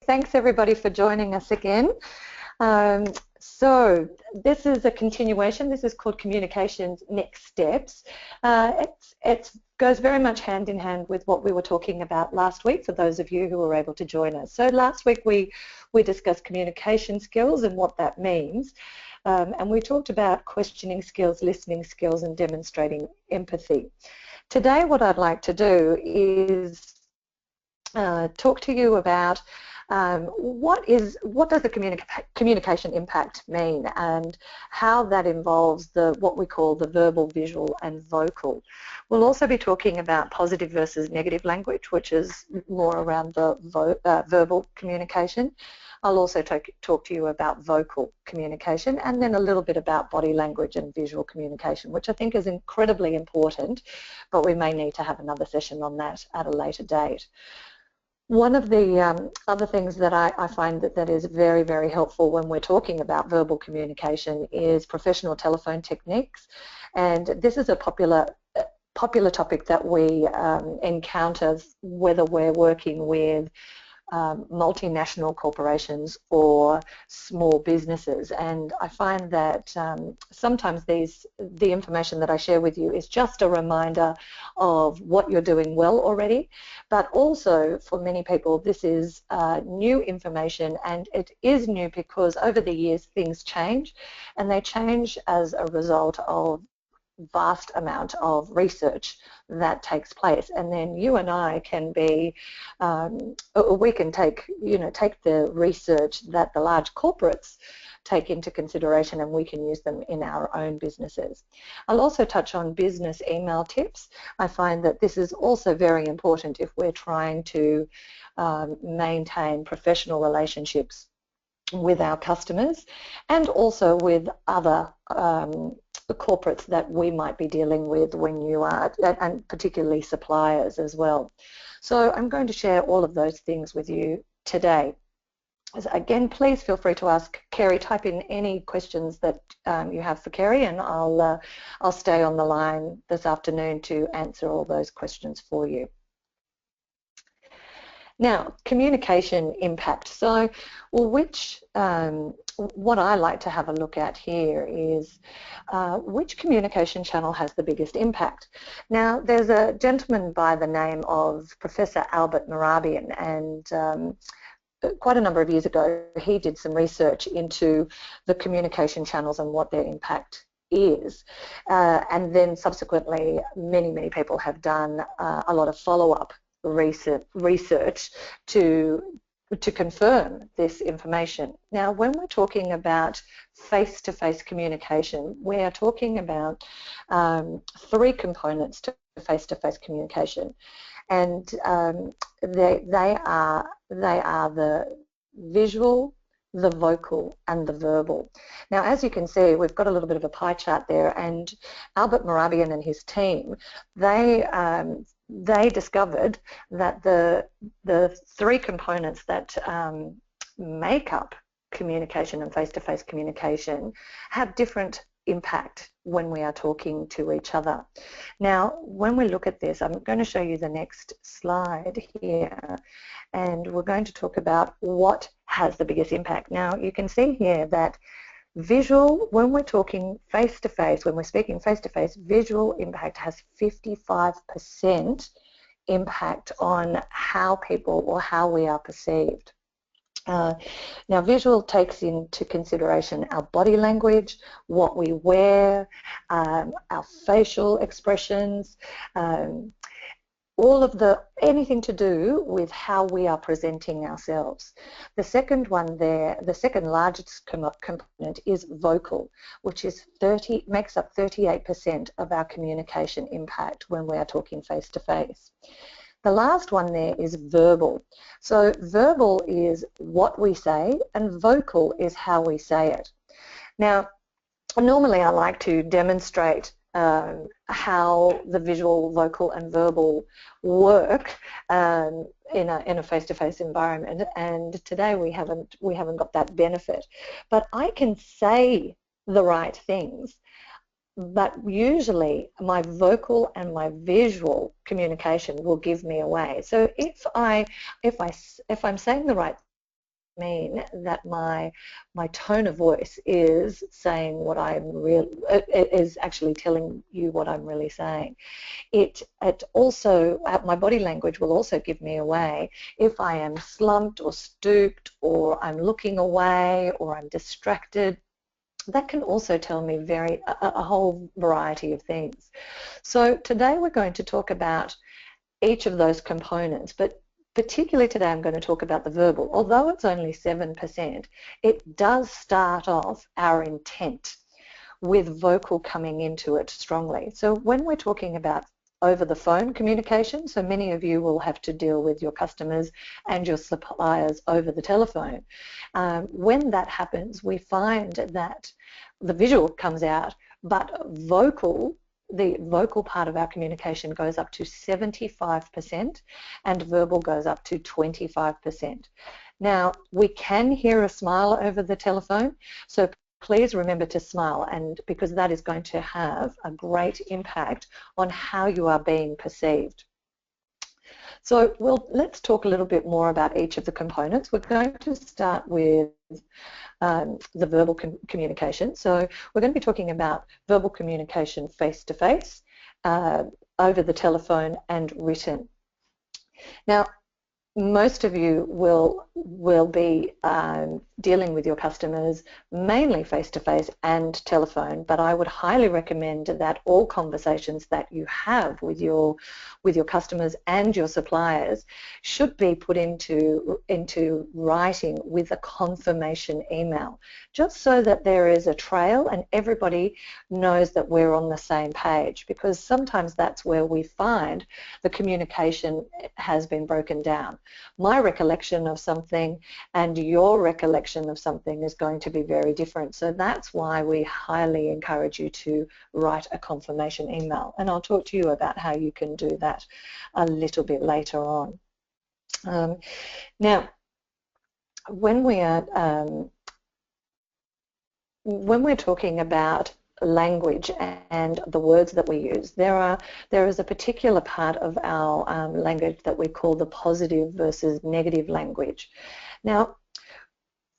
Thanks everybody for joining us again. Um, so this is a continuation. This is called Communications Next Steps. It goes very much hand in hand with what we were talking about last week for those of you who were able to join us. So last week we discussed communication skills and what that means. And we talked about questioning skills, listening skills, and demonstrating empathy. Today what I'd like to do is talk to you about what does the communication impact mean, and how that involves what we call the verbal, visual and vocal. We'll also be talking about positive versus negative language, which is more around the verbal communication. I'll also talk to you about vocal communication, and then a little bit about body language and visual communication, which I think is incredibly important, but we may need to have another session on that at a later date. One of the other things that I find that is very, very helpful when we're talking about verbal communication is professional telephone techniques, and this is a popular topic that we encounter whether we're working with multinational corporations or small businesses, and I find that sometimes the information that I share with you is just a reminder of what you're doing well already, but also for many people this is new information, and it is new because over the years things change, and they change as a result of vast amount of research that takes place, and then you and I can be we can take the research that the large corporates take into consideration, and we can use them in our own businesses. I'll also touch on business email tips. I find that this is also very important if we're trying to maintain professional relationships with our customers and also with other corporates that we might be dealing with when you are, and particularly suppliers as well. So I'm going to share all of those things with you today. So again, please feel free to ask Kerry. Type in any questions that you have for Kerry, and I'll stay on the line this afternoon to answer all those questions for you. Now, communication impact. So, what I like to have a look at here is which communication channel has the biggest impact. Now, there's a gentleman by the name of Professor Albert Mehrabian, and quite a number of years ago he did some research into the communication channels and what their impact is, and then subsequently many people have done a lot of follow-up research to confirm this information. Now, when we're talking about face-to-face communication, we are talking about three components to face-to-face communication, and they are the visual, the vocal and the verbal. Now, as you can see, we've got a little bit of a pie chart there, and Albert Mehrabian and his team, they discovered that the three components that make up communication and face-to-face communication have different impact when we are talking to each other. Now, when we look at this, I'm going to show you the next slide here, and we're going to talk about what has the biggest impact. Now, you can see here that visual, when we're talking face-to-face, when we're speaking face-to-face, visual impact has 55% impact on how people or how we are perceived. Now, visual takes into consideration our body language, what we wear, our facial expressions, all of anything to do with how we are presenting ourselves. The second one there, the second largest component is vocal, which makes up 38% of our communication impact when we are talking face to face. The last one there is verbal. So verbal is what we say, and vocal is how we say it. Now, normally I like to demonstrate how the visual, vocal and verbal work in a face-to-face environment, and today we haven't got that benefit. But I can say the right things, but usually my vocal and my visual communication will give me away. So if I'm saying the right mean that my tone of voice is saying what I'm really, is actually telling you what I'm really saying. It also, my body language will also give me away if I am slumped or stooped, or I'm looking away, or I'm distracted. That can also tell me a whole variety of things. So today we're going to talk about each of those components, but particularly today I'm going to talk about the verbal. Although it's only 7%, it does start off our intent with vocal coming into it strongly. So when we're talking about over the phone communication, so many of you will have to deal with your customers and your suppliers over the telephone. When that happens, we find that the visual comes out, but the vocal part of our communication goes up to 75% and verbal goes up to 25%. Now, we can hear a smile over the telephone, so please remember to smile, and because that is going to have a great impact on how you are being perceived. So let's talk a little bit more about each of the components. We're going to start with the verbal communication. So we're going to be talking about verbal communication face-to-face, over the telephone, and written. Now, most of you will be dealing with your customers mainly face-to-face and telephone, but I would highly recommend that all conversations that you have with your customers and your suppliers should be put into writing with a confirmation email, just so that there is a trail and everybody knows that we're on the same page, because sometimes that's where we find the communication has been broken down. My recollection of something and your recollection of something is going to be very different. So that's why we highly encourage you to write a confirmation email. And I'll talk to you about how you can do that a little bit later on. Now, when we're talking about language and the words that we use, there is a particular part of our language that we call the positive versus negative language. Now,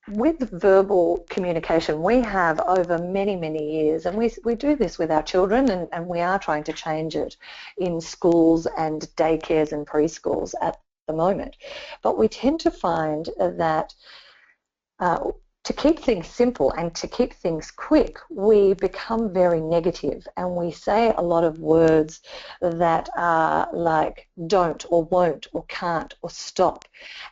with verbal communication, we have over many, many years, and we do this with our children, and we are trying to change it in schools and daycares and preschools at the moment. But we tend to find that to keep things simple and to keep things quick, we become very negative, and we say a lot of words that are like don't or won't or can't or stop.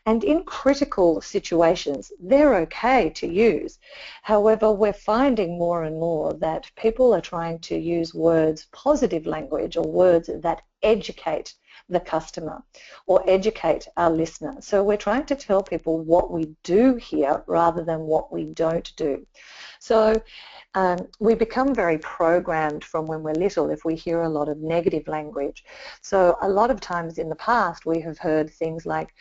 And in critical situations, they're okay to use. However, we're finding more and more that people are trying to use words, positive language, or words that educate the customer or educate our listener. So we're trying to tell people what we do here rather than what we don't do. So we become very programmed from when we're little if we hear a lot of negative language. So a lot of times in the past we have heard things like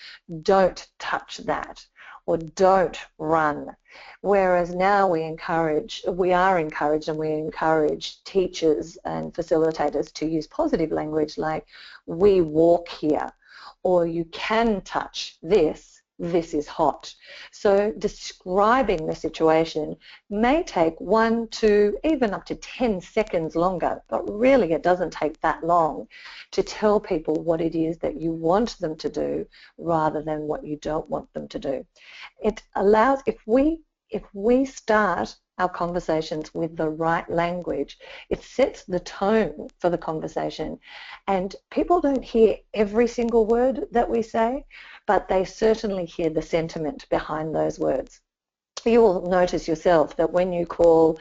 don't touch that or don't run. Whereas now we are encouraged and we encourage teachers and facilitators to use positive language like we walk here, or you can touch this, this is hot. So describing the situation may take 1, 2, even up to 10 seconds longer, but really it doesn't take that long to tell people what it is that you want them to do rather than what you don't want them to do. It allows, if we start our conversations with the right language, it sets the tone for the conversation. And people don't hear every single word that we say, but they certainly hear the sentiment behind those words. You will notice yourself that when you call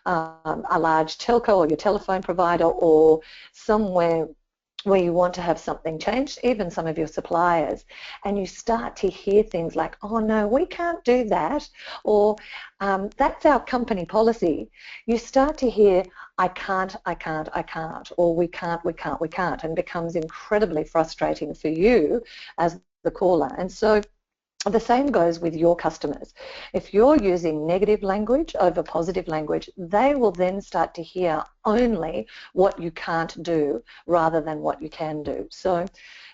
a large telco or your telephone provider or somewhere where you want to have something changed, even some of your suppliers, and you start to hear things like, oh no, we can't do that, or that's our company policy, you start to hear, I can't, or we can't, and becomes incredibly frustrating for you as the caller. And so the same goes with your customers. If you're using negative language over positive language, they will then start to hear only what you can't do rather than what you can do. So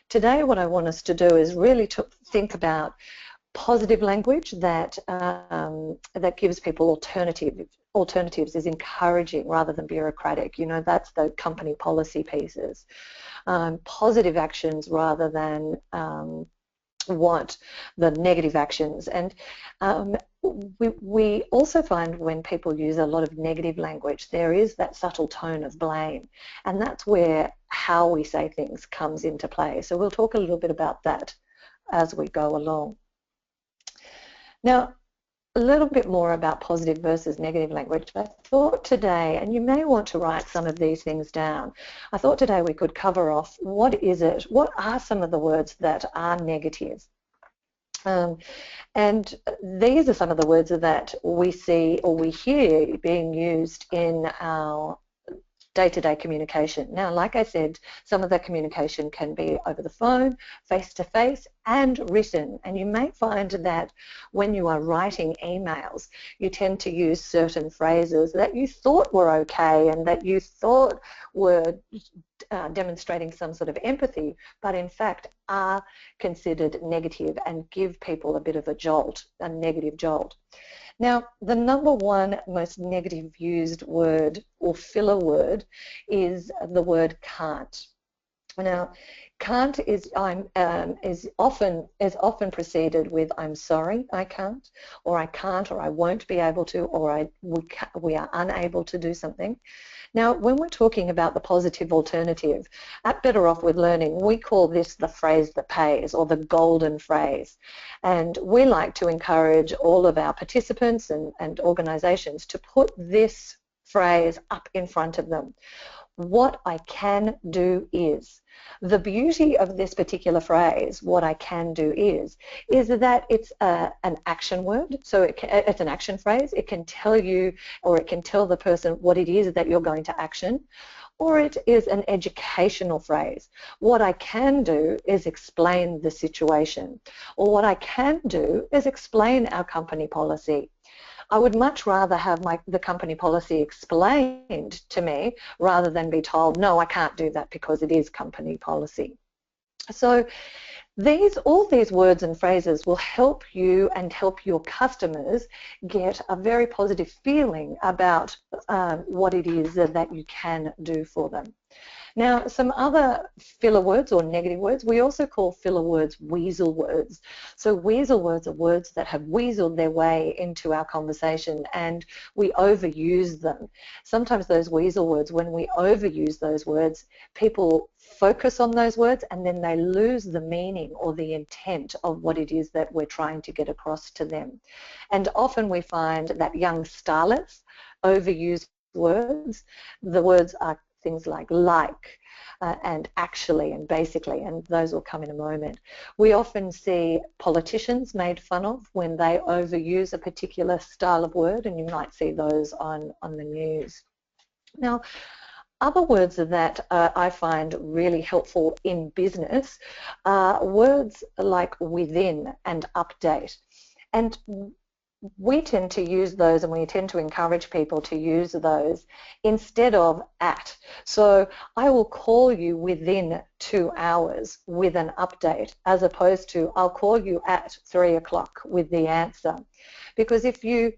today what I want us to do is really to think about Positive language that that gives people alternatives is encouraging rather than bureaucratic. You know, that's the company policy pieces. Positive actions rather than what the negative actions. And we also find when people use a lot of negative language, there is that subtle tone of blame, and that's where how we say things comes into play. So we'll talk a little bit about that as we go along. Now, a little bit more about positive versus negative language. I thought today, and you may want to write some of these things down, I thought today we could cover off what is it, what are some of the words that are negative. And these are some of the words that we see or we hear being used in our day-to-day communication. Now, like I said, some of that communication can be over the phone, face-to-face, and written. And you may find that when you are writing emails, you tend to use certain phrases that you thought were okay and that you thought were demonstrating some sort of empathy, but in fact are considered negative and give people a bit of a jolt, a negative jolt. Now, the number one most negative used word or filler word is the word can't. Now, can't is often preceded with I'm sorry, I can't, or I can't, or I won't be able to, or we are unable to do something. Now, when we're talking about the positive alternative, at Better Off With Learning, we call this the phrase that pays, or the golden phrase. And we like to encourage all of our participants and organisations to put this phrase up in front of them. What I can do is. The beauty of this particular phrase, what I can do is that it's an action word. So it's an action phrase. It can tell you, or it can tell the person what it is that you're going to action, or it is an educational phrase. What I can do is explain the situation, or what I can do is explain our company policy. I would much rather have the company policy explained to me rather than be told, no, I can't do that because it is company policy. So all these words and phrases will help you and help your customers get a very positive feeling about what it is that you can do for them. Now, some other filler words or negative words, we also call filler words weasel words. So weasel words are words that have weaseled their way into our conversation and we overuse them. Sometimes those weasel words, when we overuse those words, people focus on those words and then they lose the meaning or the intent of what it is that we're trying to get across to them. And often we find that young starlets overuse words. The words are things like and actually and basically, and those will come in a moment. We often see politicians made fun of when they overuse a particular style of word, and you might see those on the news. Now, other words that I find really helpful in business are words like within and update. And we tend to use those and we tend to encourage people to use those instead of at. So I will call you within 2 hours with an update as opposed to I'll call you at 3 o'clock with the answer. Because if you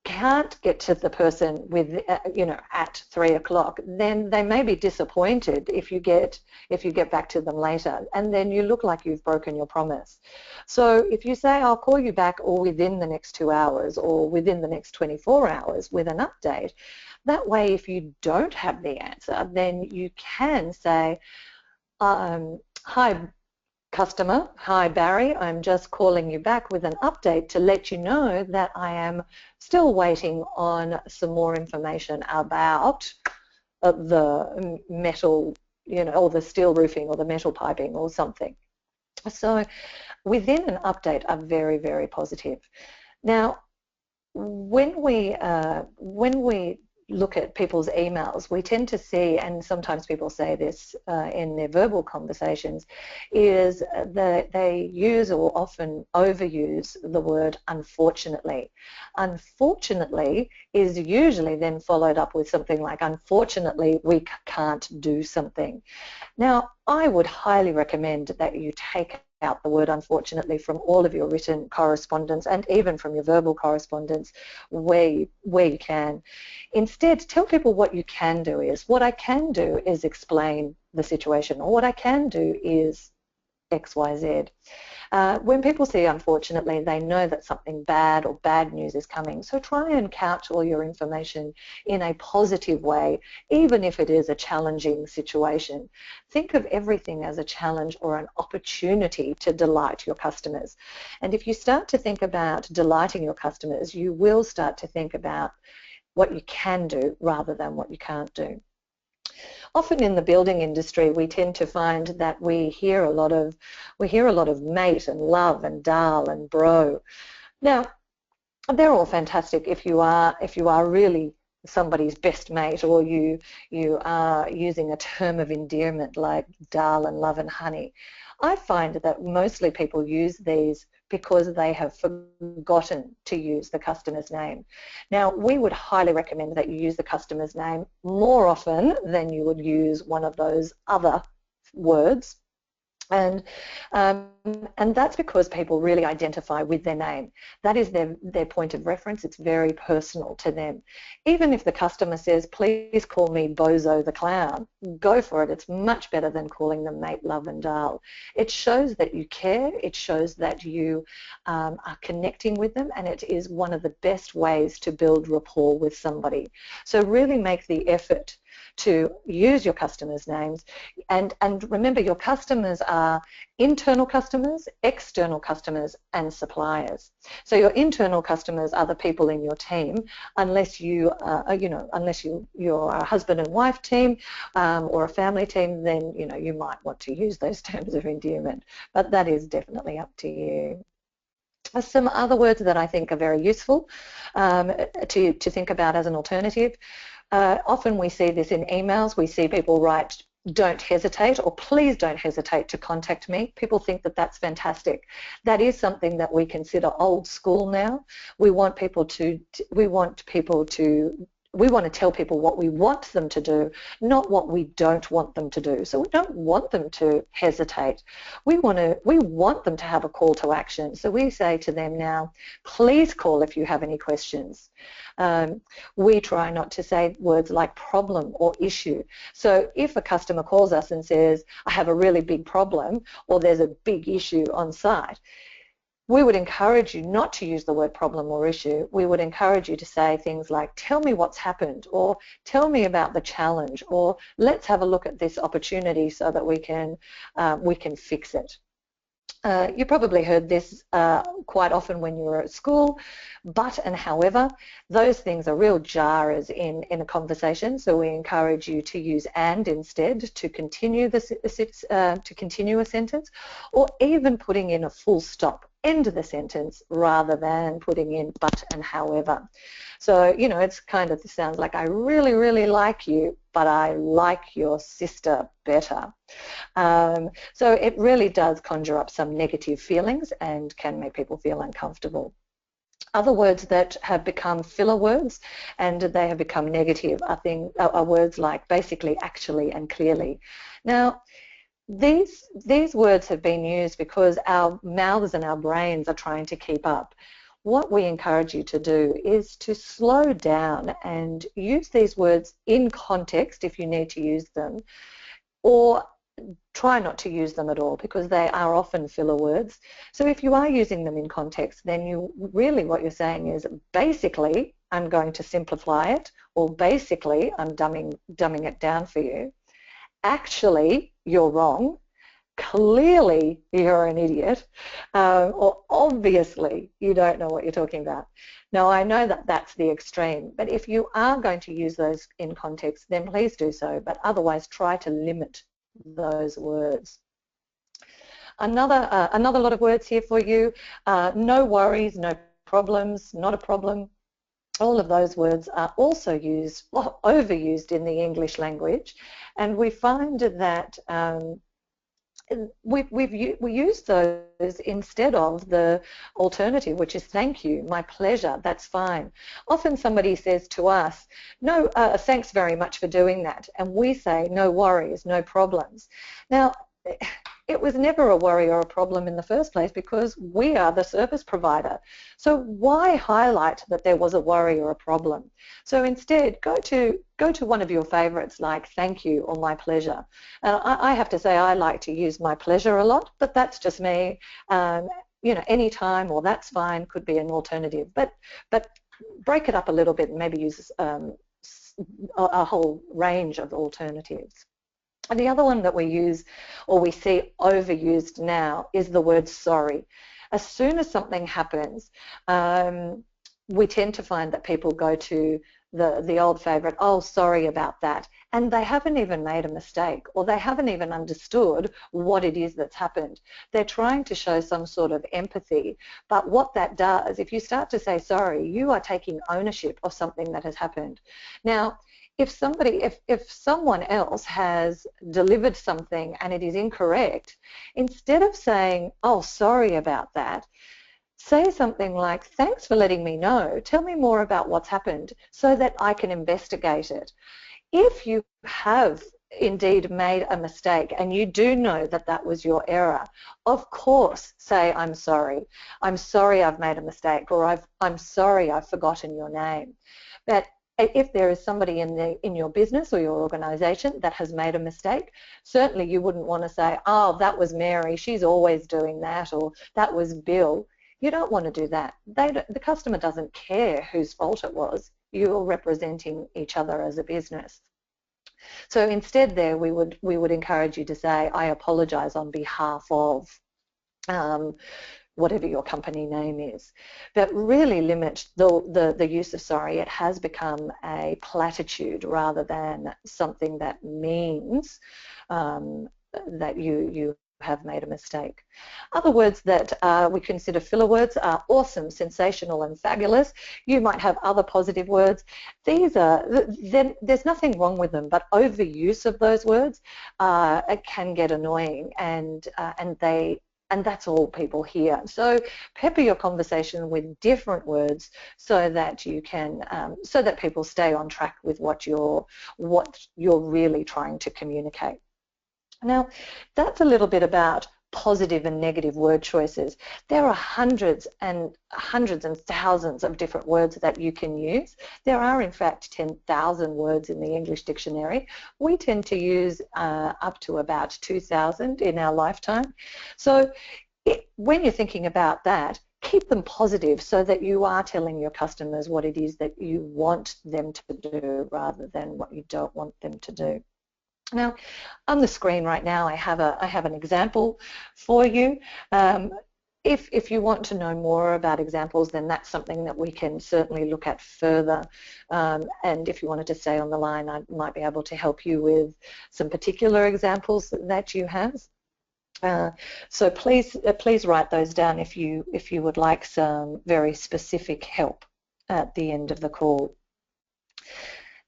can't get to the person with at 3 o'clock, then they may be disappointed if you get back to them later, and then you look like you've broken your promise. So if you say I'll call you back or within the next 2 hours or within the next 24 hours with an update, that way if you don't have the answer, then you can say hi customer, hi Barry, I'm just calling you back with an update to let you know that I am still waiting on some more information about the metal, or the steel roofing or the metal piping or something. So within an update are very, very positive. Now, when we look at people's emails, we tend to see, and sometimes people say this in their verbal conversations, is that they use or often overuse the word unfortunately. Unfortunately is usually then followed up with something like unfortunately we can't do something. Now, I would highly recommend that you take out the word unfortunately from all of your written correspondence and even from your verbal correspondence where you can. Instead, tell people what you can do is. What I can do is explain the situation, or what I can do is X, Y, Z. When people see unfortunately, they know that something bad or bad news is coming. So try and couch all your information in a positive way, even if it is a challenging situation. Think of everything as a challenge or an opportunity to delight your customers. And if you start to think about delighting your customers, you will start to think about what you can do rather than what you can't do. Often in the building industry, we tend to find that we hear a lot of mate and love and darl and bro. Now, they're all fantastic if you are really somebody's best mate, or you are using a term of endearment like darl and love and honey. I find that mostly people use these because they have forgotten to use the customer's name. Now, we would highly recommend that you use the customer's name more often than you would use one of those other words. And that's because people really identify with their name. That is their point of reference. It's very personal to them. Even if the customer says, please call me Bozo the Clown, go for it. It's much better than calling them mate, love and darl. It shows that you care. It shows that you are connecting with them, and it is one of the best ways to build rapport with somebody. So really make the effort to use your customers' names, and remember, your customers are internal customers, external customers and suppliers. So your internal customers are the people in your team, unless you're a husband and wife team or a family team, then you might want to use those terms of endearment, but that is definitely up to you. Some other words that I think are very useful to think about as an alternative. Often we see this in emails. We see people write, don't hesitate, or please don't hesitate to contact me. People think that that's fantastic. That is something that we consider old school now. We want to tell people what we want them to do, not what we don't want them to do. So we don't want them to hesitate. We want them to have a call to action. So we say to them now, please call if you have any questions. We try not to say words like problem or issue. So if a customer calls us and says, I have a really big problem, or there's a big issue on site, we would encourage you not to use the word problem or issue. We would encourage you to say things like, tell me what's happened, or tell me about the challenge, or let's have a look at this opportunity so that we can fix it. You probably heard this quite often when you were at school, but and however. Those things are real jarrers in a conversation, so we encourage you to use and instead to continue a sentence, or even putting in a full stop end of the sentence rather than putting in but and however. So, it's kind of sounds like, I really, really like you, but I like your sister better. So it really does conjure up some negative feelings and can make people feel uncomfortable. Other words that have become filler words and they have become negative are words like basically, actually and clearly. Now, these words have been used because our mouths and our brains are trying to keep up. What we encourage you to do is to slow down and use these words in context if you need to use them, or try not to use them at all because they are often filler words. So if you are using them in context, then what you're saying is, basically I'm going to simplify it, or basically I'm dumbing it down for you. Actually, you're wrong. Clearly, you're an idiot. Or obviously, you don't know what you're talking about. Now, I know that that's the extreme, but if you are going to use those in context, then please do so, but otherwise try to limit those words. Another lot of words here for you. No worries, no problems, not a problem. All of those words are also overused in the English language, and we find that we use those instead of the alternative, which is thank you, my pleasure, that's fine. Often somebody says to us, no, thanks very much for doing that, and we say no worries, no problems. Now, it was never a worry or a problem in the first place because we are the service provider. So why highlight that there was a worry or a problem? So instead, go to one of your favorites like thank you or my pleasure. I have to say I like to use my pleasure a lot, but that's just me. You know, any time or that's fine could be an alternative, but break it up a little bit and maybe use a whole range of alternatives. And the other one that we use or we see overused now is the word sorry. As soon as something happens, we tend to find that people go to the old favourite, oh, sorry about that, and they haven't even made a mistake or they haven't even understood what it is that's happened. They're trying to show some sort of empathy, but what that does, if you start to say sorry, you are taking ownership of something that has happened. Now, if someone else has delivered something and it is incorrect, instead of saying, oh, sorry about that, say something like, thanks for letting me know. Tell me more about what's happened so that I can investigate it. If you have indeed made a mistake and you do know that that was your error, of course say, I'm sorry. I'm sorry I've made a mistake, or I'm sorry I've forgotten your name. But if there is somebody in your business or your organisation that has made a mistake, certainly you wouldn't want to say, oh, that was Mary, she's always doing that, or that was Bill. You don't want to do that. The customer doesn't care whose fault it was. You're representing each other as a business. So instead there we would encourage you to say, I apologise on behalf of whatever your company name is. But really limit the use of sorry. It has become a platitude rather than something that means that you have made a mistake. Other words that we consider filler words are awesome, sensational and fabulous. You might have other positive words. These are, there's nothing wrong with them, but overuse of those words it can get annoying, and that's all people hear. So pepper your conversation with different words so that you can, so that people stay on track with what you're really trying to communicate. Now, that's a little bit about positive and negative word choices. There are hundreds and thousands of different words that you can use. There are, in fact, 10,000 words in the English dictionary. We tend to use up to about 2,000 in our lifetime. So when you're thinking about that, keep them positive so that you are telling your customers what it is that you want them to do rather than what you don't want them to do. Now, on the screen right now, I have an example for you. If you want to know more about examples, then that's something that we can certainly look at further. And if you wanted to stay on the line, I might be able to help you with some particular examples that you have. So please write those down if you would like some very specific help at the end of the call.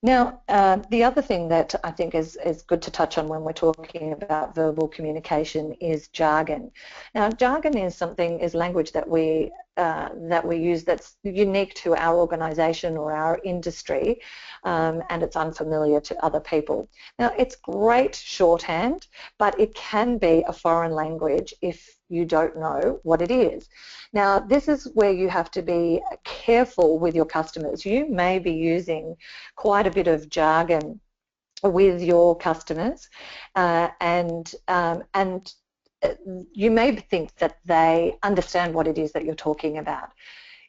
Now, the other thing that I think is good to touch on when we're talking about verbal communication is jargon. Now, jargon is language that we use that's unique to our organisation or our industry, and it's unfamiliar to other people. Now, it's great shorthand, but it can be a foreign language if you don't know what it is. Now, this is where you have to be careful with your customers. You may be using quite a bit of jargon with your customers, and you may think that they understand what it is that you're talking about.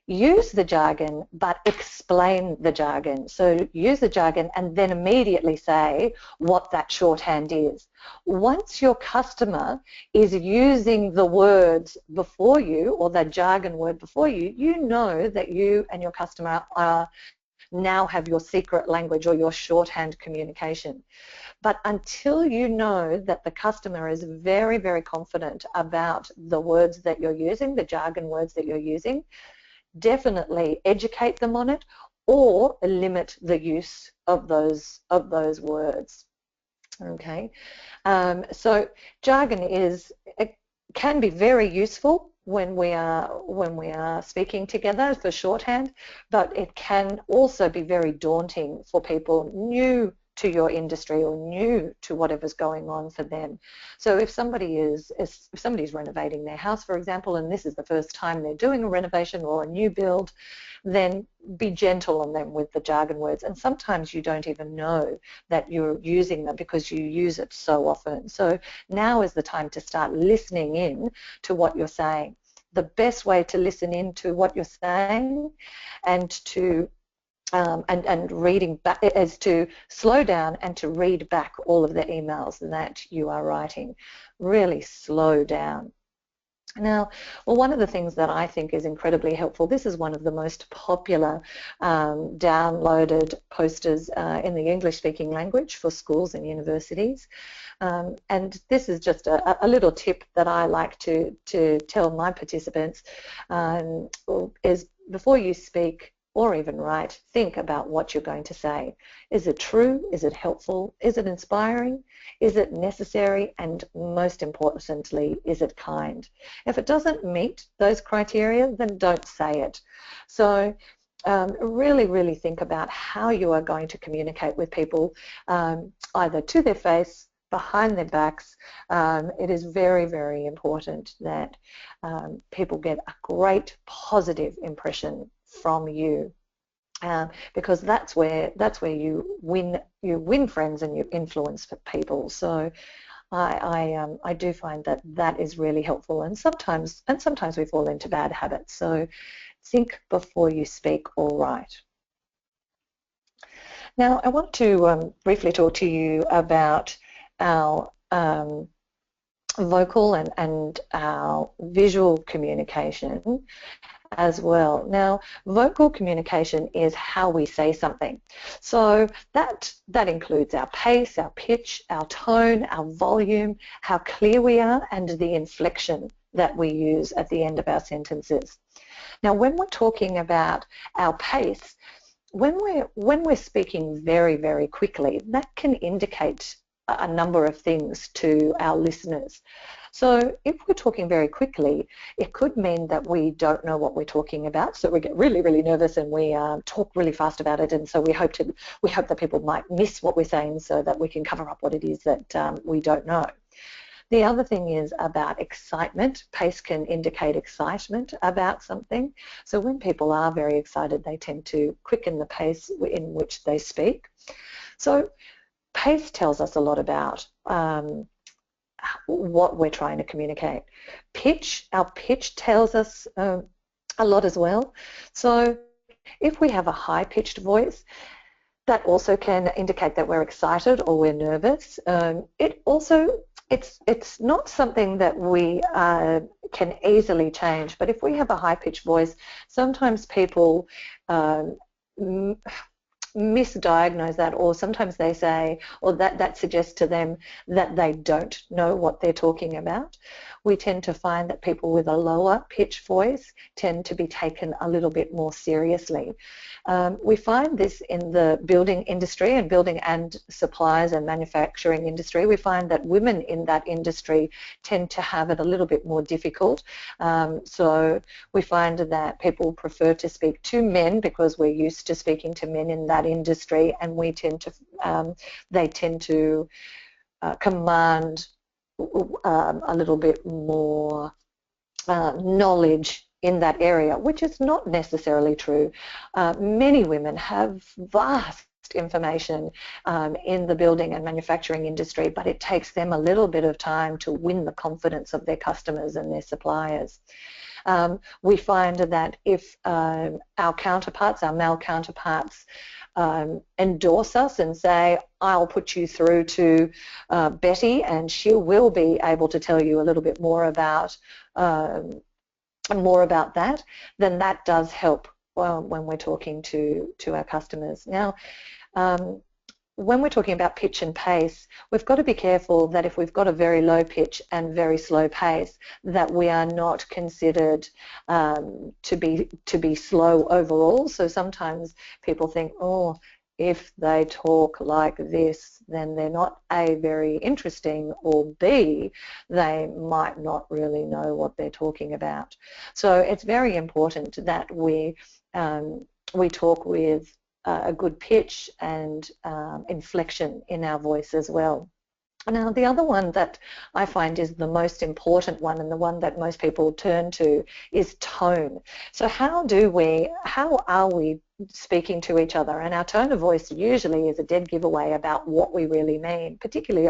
Use the jargon, but explain the jargon. So use the jargon and then immediately say what that shorthand is. Once your customer is using the words before you or the jargon word before you, you know that you and your customer now have your secret language or your shorthand communication. But until you know that the customer is very, very confident about the words that you're using, the jargon words that you're using, definitely educate them on it or limit the use of those words. Okay, so jargon can be very useful when we are speaking together for shorthand, but it can also be very daunting for people, new to your industry or new to whatever's going on for them. So if somebody's renovating their house, for example, and this is the first time they're doing a renovation or a new build, then be gentle on them with the jargon words. And sometimes you don't even know that you're using them because you use it so often. So now is the time to start listening in to what you're saying. The best way to listen in to what you're saying and to and reading back is to slow down and to read back all of the emails that you are writing. Really slow down. Now, well, one of the things that I think is incredibly helpful, this is one of the most popular downloaded posters in the English-speaking language for schools and universities. And this is just a little tip that I like to tell my participants, is before you speak or even write, think about what you're going to say. Is it true? Is it helpful? Is it inspiring? Is it necessary? And most importantly, is it kind? If it doesn't meet those criteria, then don't say it. So really, really think about how you are going to communicate with people, either to their face, behind their backs. It is very, very important that people get a great positive impression from you, because that's where you win friends and you influence people. So I do find that is really helpful, and sometimes we fall into bad habits. So think before you speak or write. Now I want to briefly talk to you about our vocal and our visual communication as well. Now, vocal communication is how we say something. So that includes our pace, our pitch, our tone, our volume, how clear we are, and the inflection that we use at the end of our sentences. Now, when we're talking about our pace, when we're speaking very, very quickly, that can indicate a number of things to our listeners. So if we're talking very quickly, it could mean that we don't know what we're talking about, so we get really, really nervous and we talk really fast about it, and so we hope that people might miss what we're saying so that we can cover up what it is that we don't know. The other thing is about excitement. Pace can indicate excitement about something. So when people are very excited, they tend to quicken the pace in which they speak. So pace tells us a lot about what we're trying to communicate. Pitch, our pitch tells us a lot as well. So if we have a high-pitched voice, that also can indicate that we're excited or we're nervous. It's not something that we can easily change, but if we have a high-pitched voice, sometimes people misdiagnose that, or sometimes they say, or that suggests to them that they don't know what they're talking about. We tend to find that people with a lower pitch voice tend to be taken a little bit more seriously. We find this in the building industry and building and supplies and manufacturing industry. We find that women in that industry tend to have it a little bit more difficult. So we find that people prefer to speak to men because we're used to speaking to men in that industry, and we tend to they tend to command a little bit more knowledge in that area, which is not necessarily true. Many women have vast information in the building and manufacturing industry, but it takes them a little bit of time to win the confidence of their customers and their suppliers. We find that if our counterparts, our male counterparts, endorse us and say, I'll put you through to Betty and she will be able to tell you a little bit more about that, then that does help when we're talking to our customers. Now, when we're talking about pitch and pace, we've got to be careful that if we've got a very low pitch and very slow pace, that we are not considered to be slow overall. So sometimes people think, oh, if they talk like this, then they're not A, very interesting, or B, they might not really know what they're talking about. So it's very important that we talk with a good pitch and inflection in our voice as well. Now, the other one that I find is the most important one, and the one that most people turn to, is tone. So how are we speaking to each other? And our tone of voice usually is a dead giveaway about what we really mean, particularly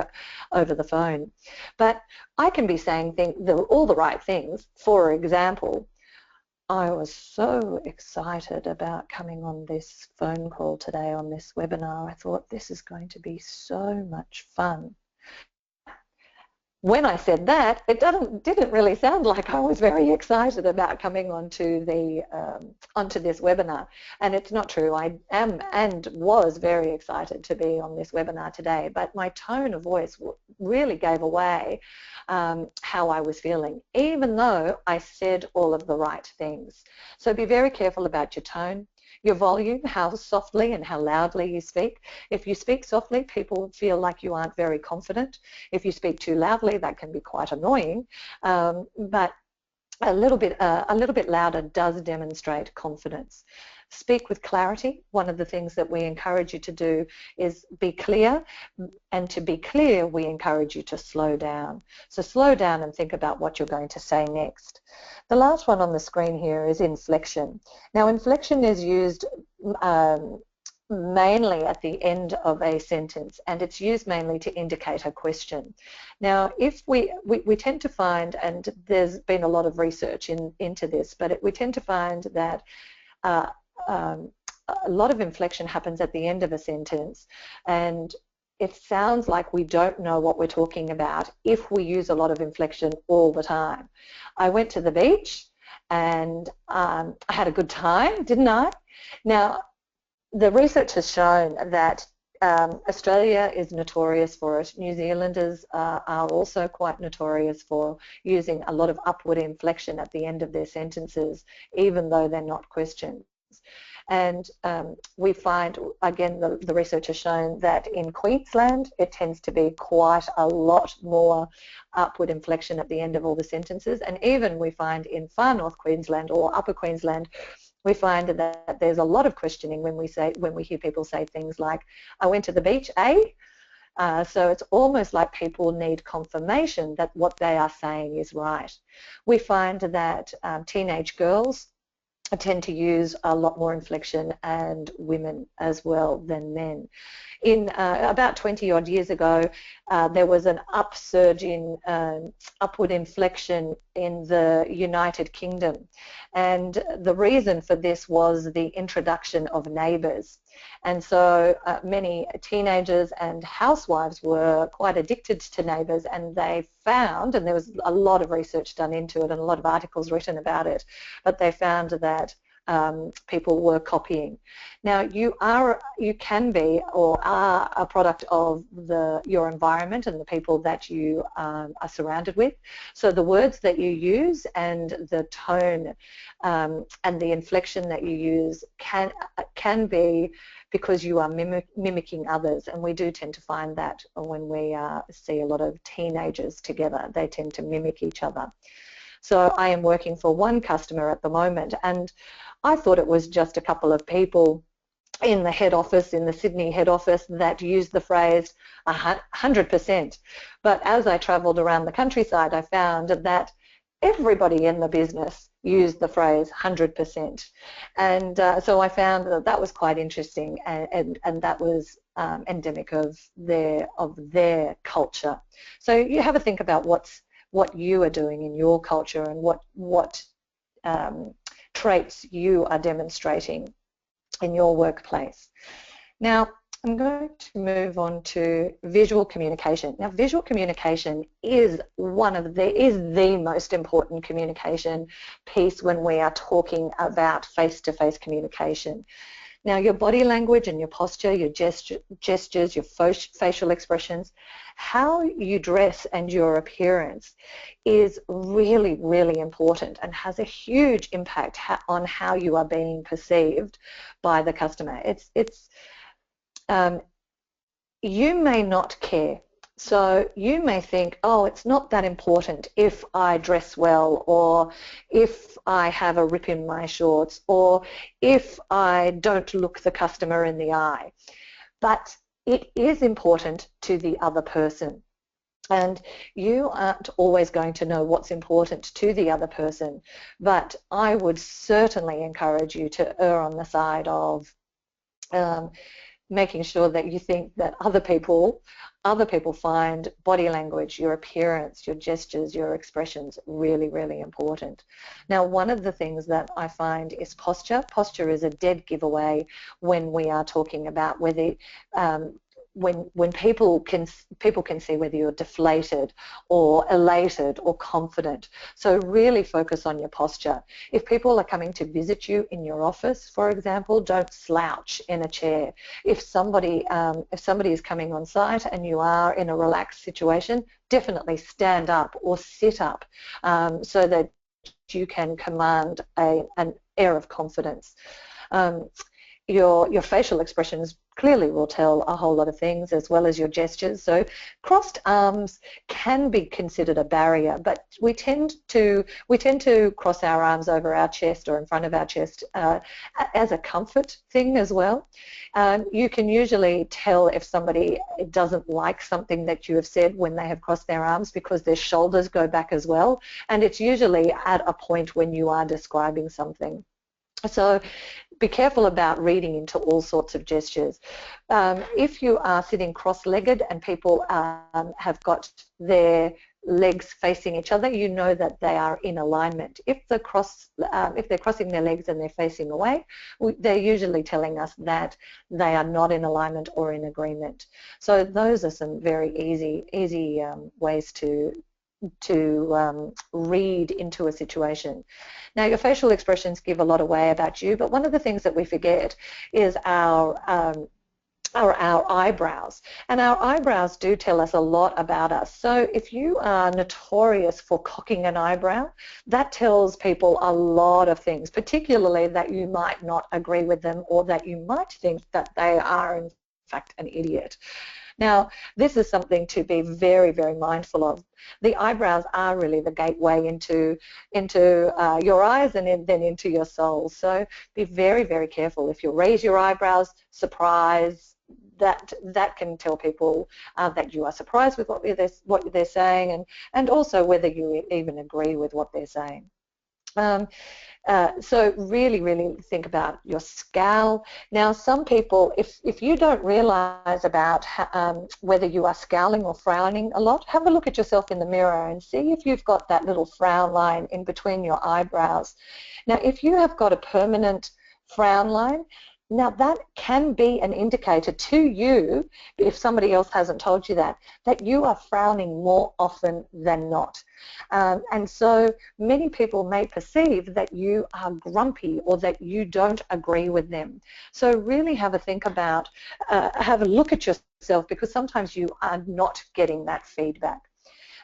over the phone. But I can be saying all the right things. For example, I was so excited about coming on this phone call today, on this webinar. I thought this is going to be so much fun. When I said that, it didn't really sound like I was very excited about coming onto this webinar, and it's not true. I am and was very excited to be on this webinar today, but my tone of voice really gave away how I was feeling, even though I said all of the right things. So be very careful about your tone. Your volume, how softly and how loudly you speak. If you speak softly, people feel like you aren't very confident. If you speak too loudly, that can be quite annoying. But a little bit louder does demonstrate confidence. Speak with clarity. One of the things that we encourage you to do is be clear, and to be clear, we encourage you to slow down. So slow down and think about what you're going to say next. The last one on the screen here is inflection. Now, inflection is used mainly at the end of a sentence, and it's used mainly to indicate a question. Now, if we tend to find, and there's been a lot of research into this, but we tend to find that a lot of inflection happens at the end of a sentence, and it sounds like we don't know what we're talking about if we use a lot of inflection all the time. I went to the beach and I had a good time, didn't I? Now, the research has shown that Australia is notorious for it. New Zealanders are also quite notorious for using a lot of upward inflection at the end of their sentences, even though they're not questions. And we find, again, the research has shown that in Queensland it tends to be quite a lot more upward inflection at the end of all the sentences, and even we find in far north Queensland or upper Queensland, we find that there's a lot of questioning when we hear people say things like, I went to the beach, eh? So it's almost like people need confirmation that what they are saying is right. We find that teenage girls tend to use a lot more inflection, and women as well than men. In about 20 odd years ago, there was an upsurge in upward inflection in the United Kingdom, and the reason for this was the introduction of Neighbours. And so many teenagers and housewives were quite addicted to Neighbours, and they found, and there was a lot of research done into it and a lot of articles written about it, but they found that people were copying. Now, you can be or are a product of your environment and the people that you are surrounded with. So the words that you use and the tone and the inflection that you use can be because you are mimicking others, and we do tend to find that when we see a lot of teenagers together, they tend to mimic each other. So I am working for one customer at the moment, and I thought it was just a couple of people in the head office, in the Sydney head office, that used the phrase 100%. But as I travelled around the countryside, I found that everybody in the business used the phrase 100%. And so I found that was quite interesting, and that was endemic of their culture. So you have a think about what you are doing in your culture and what traits you are demonstrating in your workplace. Now, I'm going to move on to visual communication. Now, visual communication is the most important communication piece when we are talking about face-to-face communication. Now, your body language and your posture, your gestures, your facial expressions, how you dress and your appearance is really, really important and has a huge impact on how you are being perceived by the customer. You may not care So you may think, oh, it's not that important if I dress well, or if I have a rip in my shorts, or if I don't look the customer in the eye. But it is important to the other person. And you aren't always going to know what's important to the other person, but I would certainly encourage you to err on the side of um, making sure that you think that other people find body language, your appearance, your gestures, your expressions really, really important. Now, one of the things that I find is posture. Posture is a dead giveaway when we are talking about whether when people can see whether you're deflated or elated or confident. So really focus on your posture. If people are coming to visit you in your office, for example, don't slouch in a chair. If somebody is coming on site and you are in a relaxed situation, definitely stand up or sit up so that you can command an air of confidence. Your facial expressions clearly will tell a whole lot of things, as well as your gestures. So crossed arms can be considered a barrier, but we tend to cross our arms over our chest or in front of our chest as a comfort thing as well. You can usually tell if somebody doesn't like something that you have said when they have crossed their arms, because their shoulders go back as well, and it's usually at a point when you are describing something. So be careful about reading into all sorts of gestures. If you are sitting cross-legged and people have got their legs facing each other, you know that they are in alignment. If they're crossing their legs and they're facing away, they're usually telling us that they are not in alignment or in agreement. So those are some very easy ways to read into a situation. Now, your facial expressions give a lot away about you, but one of the things that we forget is our eyebrows. And our eyebrows do tell us a lot about us. So if you are notorious for cocking an eyebrow, that tells people a lot of things, particularly that you might not agree with them, or that you might think that they are in fact an idiot. Now, this is something to be very, very mindful of. The eyebrows are really the gateway into your eyes and then into your soul. So be very, very careful. If you raise your eyebrows, surprise, that can tell people that you are surprised with what they're saying, and also whether you even agree with what they're saying. So really, really think about your scowl. Now, some people, if you don't realize about whether you are scowling or frowning a lot, have a look at yourself in the mirror and see if you've got that little frown line in between your eyebrows. Now, if you have got a permanent frown line, now that can be an indicator to you, if somebody else hasn't told you that you are frowning more often than not. And so many people may perceive that you are grumpy or that you don't agree with them. So really have a think about, have a look at yourself, because sometimes you are not getting that feedback.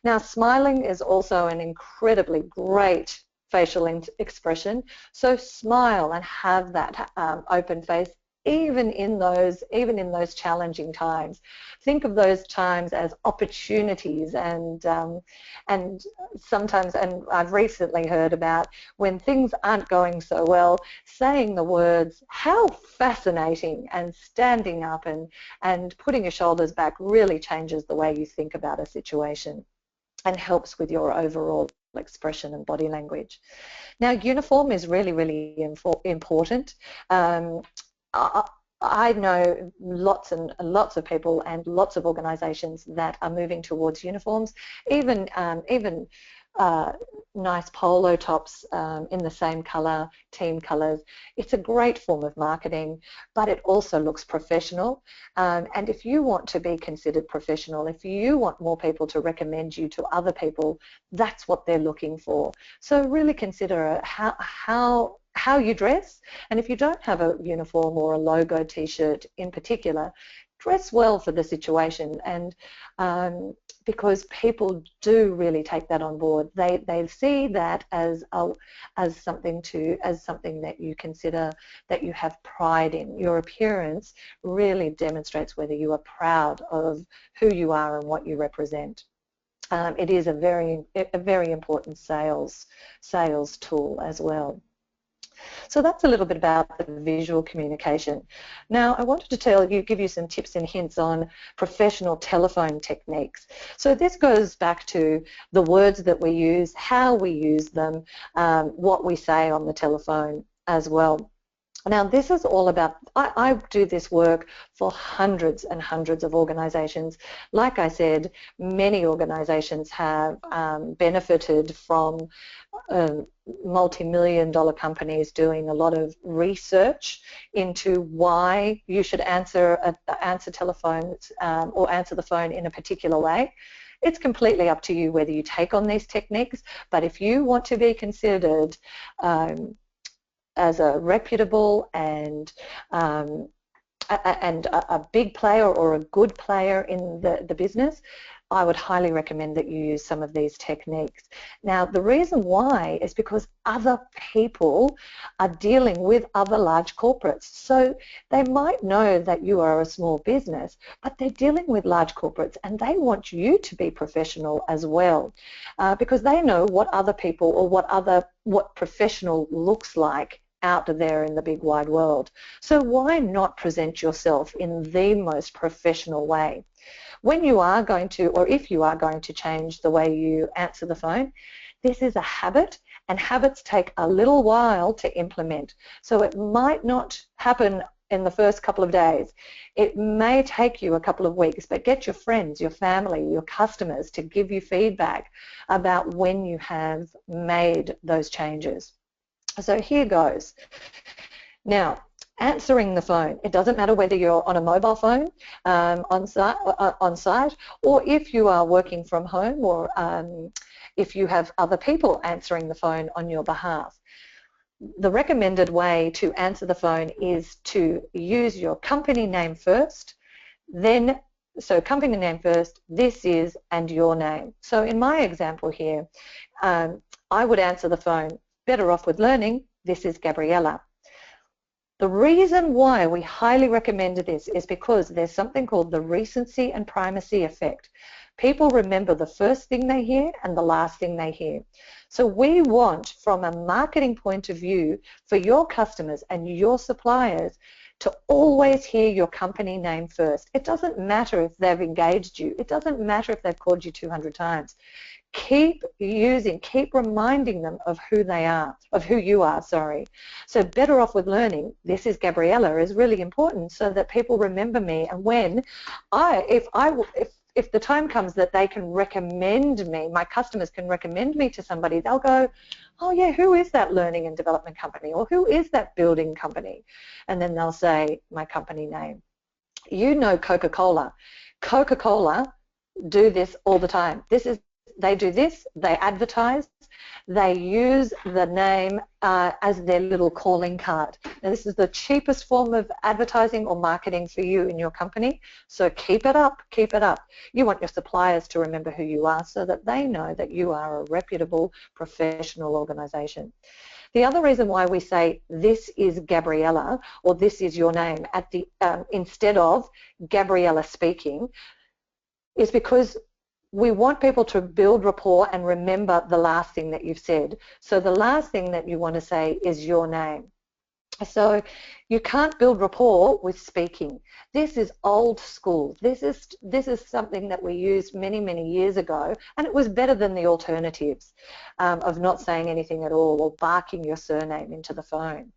Now, smiling is also an incredibly great facial expression. So smile and have that open face, even in those challenging times. Think of those times as opportunities, and sometimes, and I've recently heard about when things aren't going so well, saying the words "how fascinating" and standing up and putting your shoulders back really changes the way you think about a situation and helps with your overall expression and body language. Now, uniform is really, really important. I know lots and lots of people and lots of organisations that are moving towards uniforms, even nice polo tops in the same colour, team colours. It's a great form of marketing, but it also looks professional. And if you want to be considered professional, if you want more people to recommend you to other people, that's what they're looking for. So really consider how you dress, and if you don't have a uniform or a logo t-shirt in particular, dress well for the situation, and because people do really take that on board. They see that as something that you consider, that you have pride in. Your appearance really demonstrates whether you are proud of who you are and what you represent. It is a very important sales tool as well. So that's a little bit about the visual communication. Now, I wanted to give you some tips and hints on professional telephone techniques. So this goes back to the words that we use, how we use them, what we say on the telephone as well. Now, this is all about, I do this work for hundreds and hundreds of organisations. Like I said, many organisations have benefited from multi-million-dollar companies doing a lot of research into why you should answer telephones or answer the phone in a particular way. It's completely up to you whether you take on these techniques, but if you want to be considered as a reputable and a big player or a good player in the business, I would highly recommend that you use some of these techniques. Now, the reason why is because other people are dealing with other large corporates. So they might know that you are a small business, but they're dealing with large corporates, and they want you to be professional as well, because they know what other people or what professional looks like out there in the big wide world. So why not present yourself in the most professional way? When you are going to, or if you are going to change the way you answer the phone, this is a habit, and habits take a little while to implement. So it might not happen in the first couple of days. It may take you a couple of weeks, but get your friends, your family, your customers to give you feedback about when you have made those changes. So here goes. Now, answering the phone. It doesn't matter whether you're on a mobile phone on site, or if you are working from home, or if you have other people answering the phone on your behalf. The recommended way to answer the phone is to use your company name first, so company name first, this is, and your name. So in my example here, I would answer the phone, Better Off With Learning, this is Gabriella. The reason why we highly recommend this is because there's something called the recency and primacy effect. People remember the first thing they hear and the last thing they hear. So we want, from a marketing point of view, for your customers and your suppliers to always hear your company name first. It doesn't matter if they've engaged you. It doesn't matter if they've called you 200 times. Keep reminding them of who they are, of who you are, sorry. So Better Off With Learning, this is Gabriella, is really important so that people remember me, and when if the time comes that they can recommend me, my customers can recommend me to somebody, they'll go, oh yeah, who is that learning and development company, or who is that building company? And then they'll say my company name. You know Coca-Cola. Coca-Cola do this all the time. They do this, they advertise, they use the name as their little calling card. Now, this is the cheapest form of advertising or marketing for you in your company, so keep it up, keep it up. You want your suppliers to remember who you are so that they know that you are a reputable professional organisation. The other reason why we say this is Gabriella, or this is your name, at the instead of Gabriella speaking, is because we want people to build rapport and remember the last thing that you've said. So the last thing that you want to say is your name. So you can't build rapport with speaking. This is old school. This is something that we used many, many years ago, and it was better than the alternatives of not saying anything at all or barking your surname into the phone.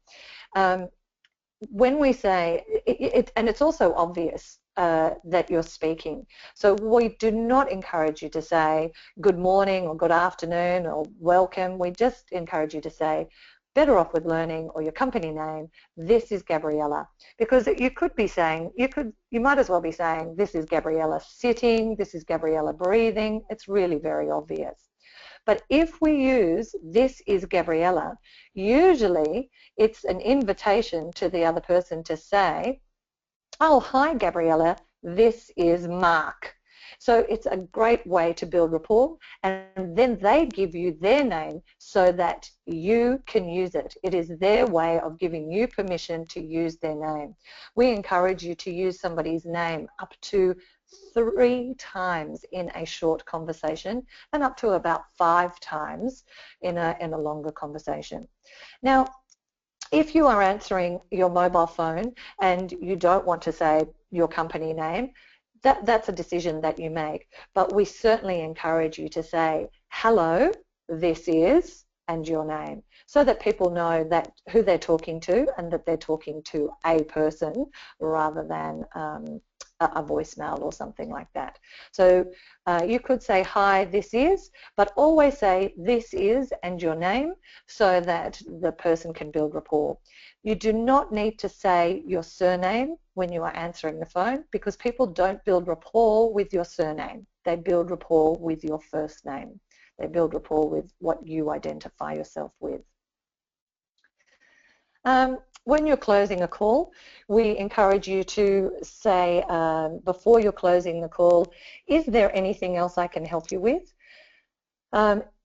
When we say, and it's also obvious that you're speaking. So we do not encourage you to say good morning or good afternoon or welcome. We just encourage you to say Better Off With Learning, or your company name, this is Gabriella. Because you could be saying, you might as well be saying this is Gabriella sitting, this is Gabriella breathing. It's really very obvious. But if we use this is Gabriella, usually it's an invitation to the other person to say, oh, hi, Gabriella, this is Mark. So it's a great way to build rapport, and then they give you their name so that you can use it. It is their way of giving you permission to use their name. We encourage you to use somebody's name up to 3 times in a short conversation and up to about 5 times in a longer conversation. Now, if you are answering your mobile phone and you don't want to say your company name, that's a decision that you make. But we certainly encourage you to say, hello, this is, and your name, so that people know that who they're talking to and that they're talking to a person rather than a voicemail or something like that. So you could say, hi, this is, but always say this is and your name so that the person can build rapport. You do not need to say your surname when you are answering the phone, because people don't build rapport with your surname. They build rapport with your first name. They build rapport with what you identify yourself with. When you're closing a call, we encourage you to say before you're closing the call, is there anything else I can help you with?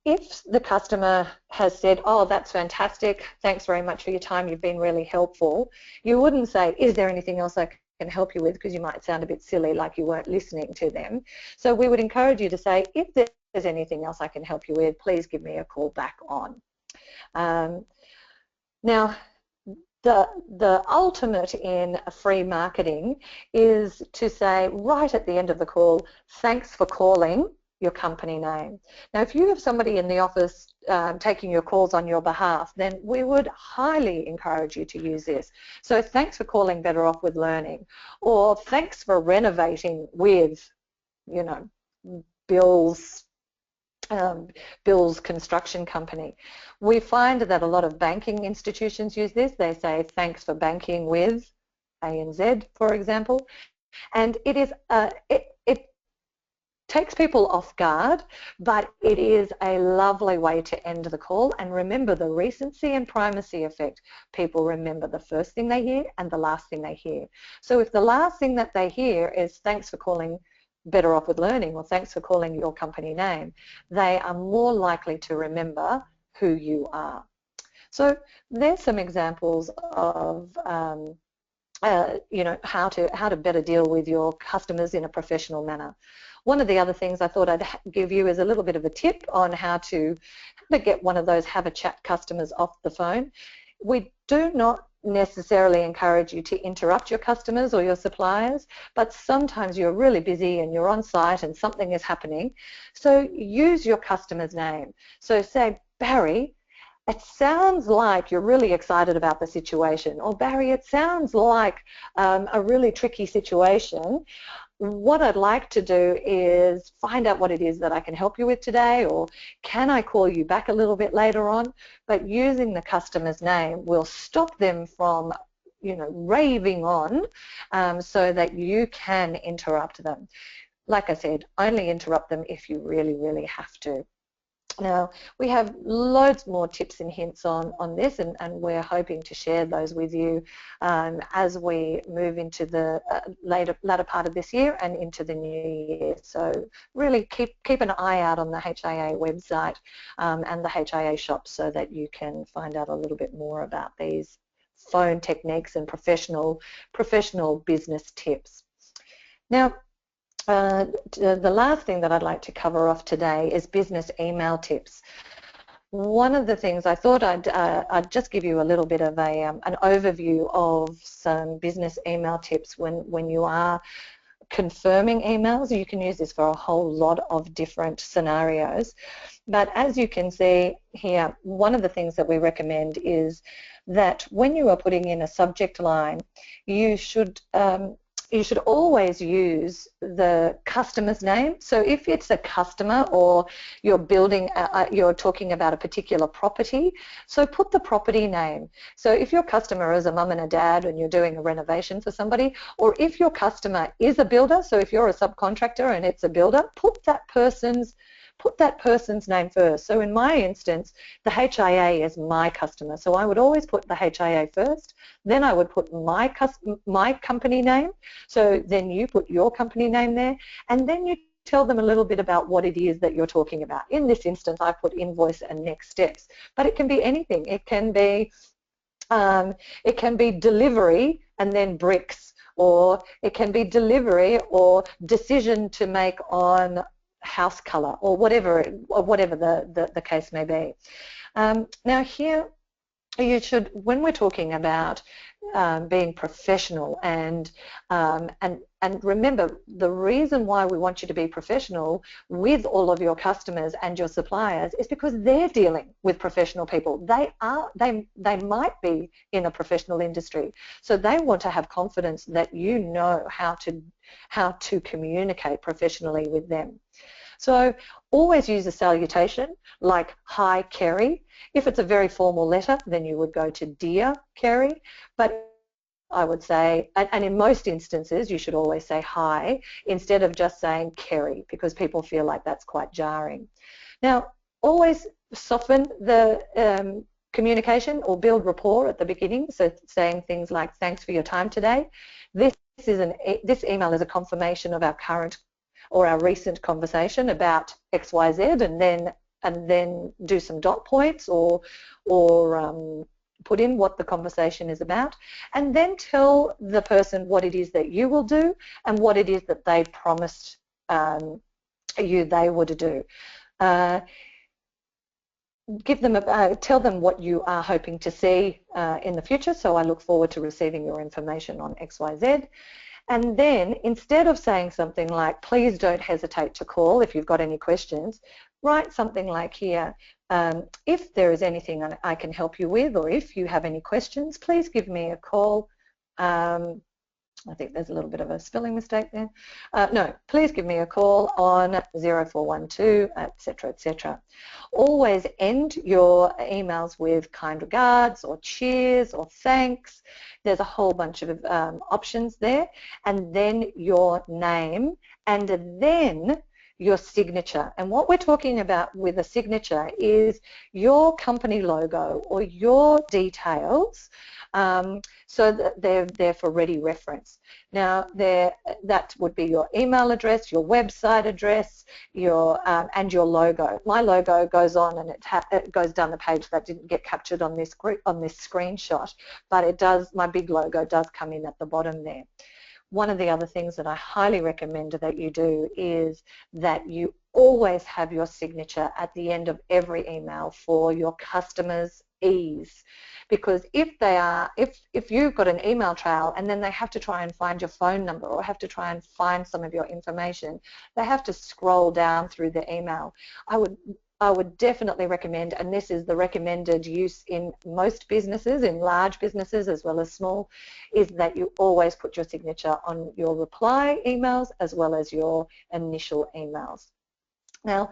If the customer has said, oh, that's fantastic, thanks very much for your time, you've been really helpful, you wouldn't say, is there anything else I can help you with, because you might sound a bit silly, like you weren't listening to them. So we would encourage you to say, if there's anything else I can help you with, please give me a call back on. Now, the ultimate in free marketing is to say right at the end of the call, thanks for calling, your company name. Now, if you have somebody in the office taking your calls on your behalf, then we would highly encourage you to use this. So thanks for calling Better Off With Learning, or thanks for renovating with, you know, Bill's construction company. We find that a lot of banking institutions use this. They say thanks for banking with ANZ, for example, and it is it takes people off guard, but it is a lovely way to end the call. And remember the recency and primacy effect. People remember the first thing they hear and the last thing they hear. So if the last thing that they hear is thanks for calling Better Off With Learning, or thanks for calling your company name, they are more likely to remember who you are. So there's some examples of you know, how to better deal with your customers in a professional manner. One of the other things I thought I'd give you is a little bit of a tip on how to get one of those have a chat customers off the phone. We do not necessarily encourage you to interrupt your customers or your suppliers, but sometimes you're really busy and you're on site and something is happening. So use your customer's name. So say, Barry, it sounds like you're really excited about the situation, or Barry, it sounds like a really tricky situation. What I'd like to do is find out what it is that I can help you with today, or can I call you back a little bit later on? But using the customer's name will stop them from, you know, raving on, so that you can interrupt them. Like I said, only interrupt them if you really, really have to. Now, we have loads more tips and hints on this, and we're hoping to share those with you as we move into the latter part of this year and into the new year. So really keep an eye out on the HIA website and the HIA shop so that you can find out a little bit more about these phone techniques and professional business tips. Now, the last thing that I'd like to cover off today is business email tips. One of the things I thought I'd just give you a little bit of an overview of some business email tips when you are confirming emails. You can use this for a whole lot of different scenarios. But as you can see here, one of the things that we recommend is that when you are putting in a subject line, you should always use the customer's name. So if it's a customer or you're building, you're talking about a particular property, so put the property name. So if your customer is a mum and a dad and you're doing a renovation for somebody, or if your customer is a builder, so if you're a subcontractor and it's a builder, put that person's put that person's name first. So in my instance, the HIA is my customer. So I would always put the HIA first. Then I would put my company name. So then you put your company name there. And then you tell them a little bit about what it is that you're talking about. In this instance, I put invoice and next steps. But it can be anything. It can be delivery and then bricks, or it can be delivery or decision to make on house colour, or whatever the case may be. Now here, you should, when we're talking about being professional, and remember, the reason why we want you to be professional with all of your customers and your suppliers is because they're dealing with professional people. They might be in a professional industry, so they want to have confidence that you know how to communicate professionally with them. So always use a salutation like, "Hi, Kerry." If it's a very formal letter, then you would go to "Dear Kerry." But I would say, and in most instances, you should always say "hi" instead of just saying "Kerry," because people feel like that's quite jarring. Now, always soften the communication or build rapport at the beginning, so saying things like, "Thanks for your time today. This email is a confirmation of our current or our recent conversation about XYZ," and then do some dot points or put in what the conversation is about, and then tell the person what it is that you will do and what it is that they promised you they would do. Tell them what you are hoping to see in the future. So I look forward to receiving your information on XYZ. And then, instead of saying something like, "Please don't hesitate to call if you've got any questions," write something like here, "If there is anything I can help you with, or if you have any questions, please give me a call." I think there's a little bit of a spelling mistake there. No, "Please give me a call on 0412, etc., etc." Always end your emails with "kind regards" or "cheers" or "thanks." There's a whole bunch of options there, and then your name, and then your signature. And what we're talking about with a signature is your company logo or your details, so that they're there for ready reference. Now, that would be your email address, your website address, and your logo. My logo goes on, and it goes down the page. That didn't get captured on this screenshot, but it does. My big logo does come in at the bottom there. One of the other things that I highly recommend that you do is that you always have your signature at the end of every email for your customers' ease. Because if you've got an email trail and then they have to try and find your phone number or have to try and find some of your information, they have to scroll down through the email. I would definitely recommend, and this is the recommended use in most businesses, in large businesses as well as small, is that you always put your signature on your reply emails as well as your initial emails. Now,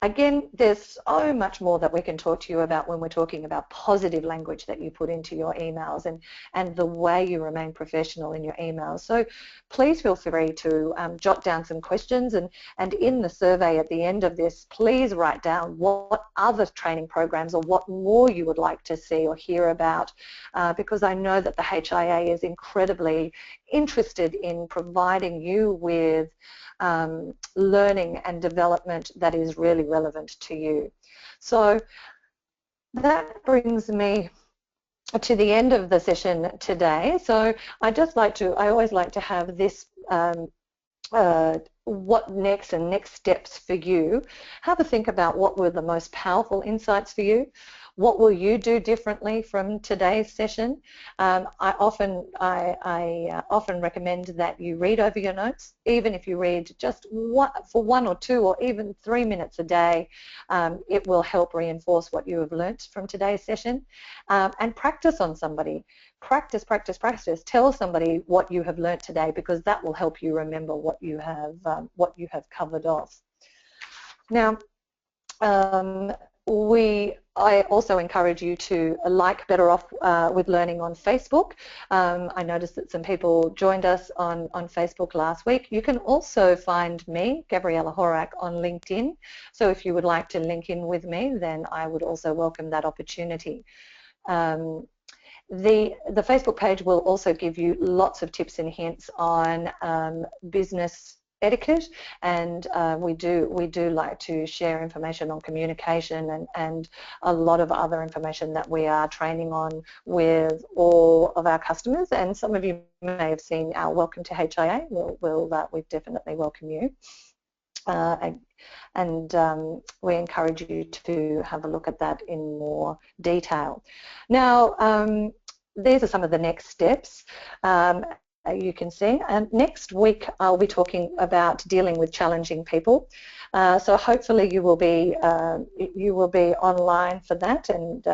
again, there's so much more that we can talk to you about when we're talking about positive language that you put into your emails and the way you remain professional in your emails. So please feel free to jot down some questions, and in the survey at the end of this, please write down what other training programs or what more you would like to see or hear about, because I know that the HIA is incredibly interested in providing you with learning and development that is really relevant to you. So that brings me to the end of the session today. So I always like to have this what next and next steps for you. Have a think about what were the most powerful insights for you. What will you do differently from today's session? I often recommend that you read over your notes, even if you read just for 1 or 2 or even 3 minutes a day. It will help reinforce what you have learnt from today's session, and practice on somebody. Practice, practice, practice. Tell somebody what you have learnt today, because that will help you remember what you have covered off. Now, I also encourage you to like Better Off with Learning on Facebook. I noticed that some people joined us on Facebook last week. You can also find me, Gabriella Horak, on LinkedIn. So if you would like to link in with me, then I would also welcome that opportunity. The Facebook page will also give you lots of tips and hints on business etiquette, and we do like to share information on communication and a lot of other information that we are training on with all of our customers. And some of you may have seen our Welcome to HIA. We definitely welcome you. We encourage you to have a look at that in more detail. Now, these are some of the next steps. You can see, and next week I'll be talking about dealing with challenging people. So hopefully you will be online for that, and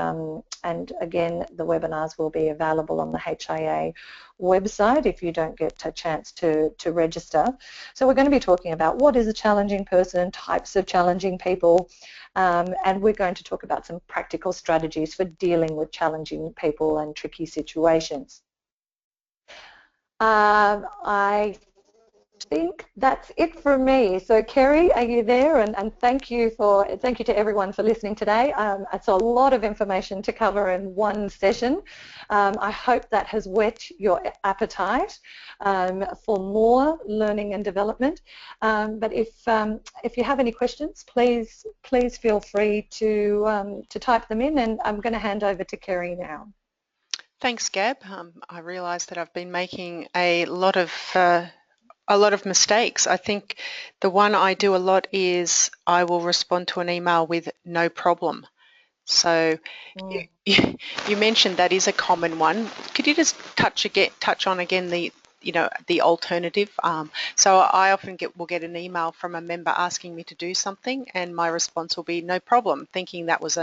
again the webinars will be available on the HIA website if you don't get a chance to register. So we're going to be talking about what is a challenging person, types of challenging people, and we're going to talk about some practical strategies for dealing with challenging people and tricky situations. I think that's it from me. So Kerry, are you there? And thank you to everyone for listening today. It's a lot of information to cover in one session. I hope that has whet your appetite for more learning and development. But if you have any questions, please feel free to type them in, and I'm going to hand over to Kerry now. Thanks, Gab. I realise that I've been making a lot of mistakes. I think the one I do a lot is I will respond to an email with no problem. So you mentioned that is a common one. Could you just touch on again the alternative? So I often will get an email from a member asking me to do something, and my response will be no problem, thinking that was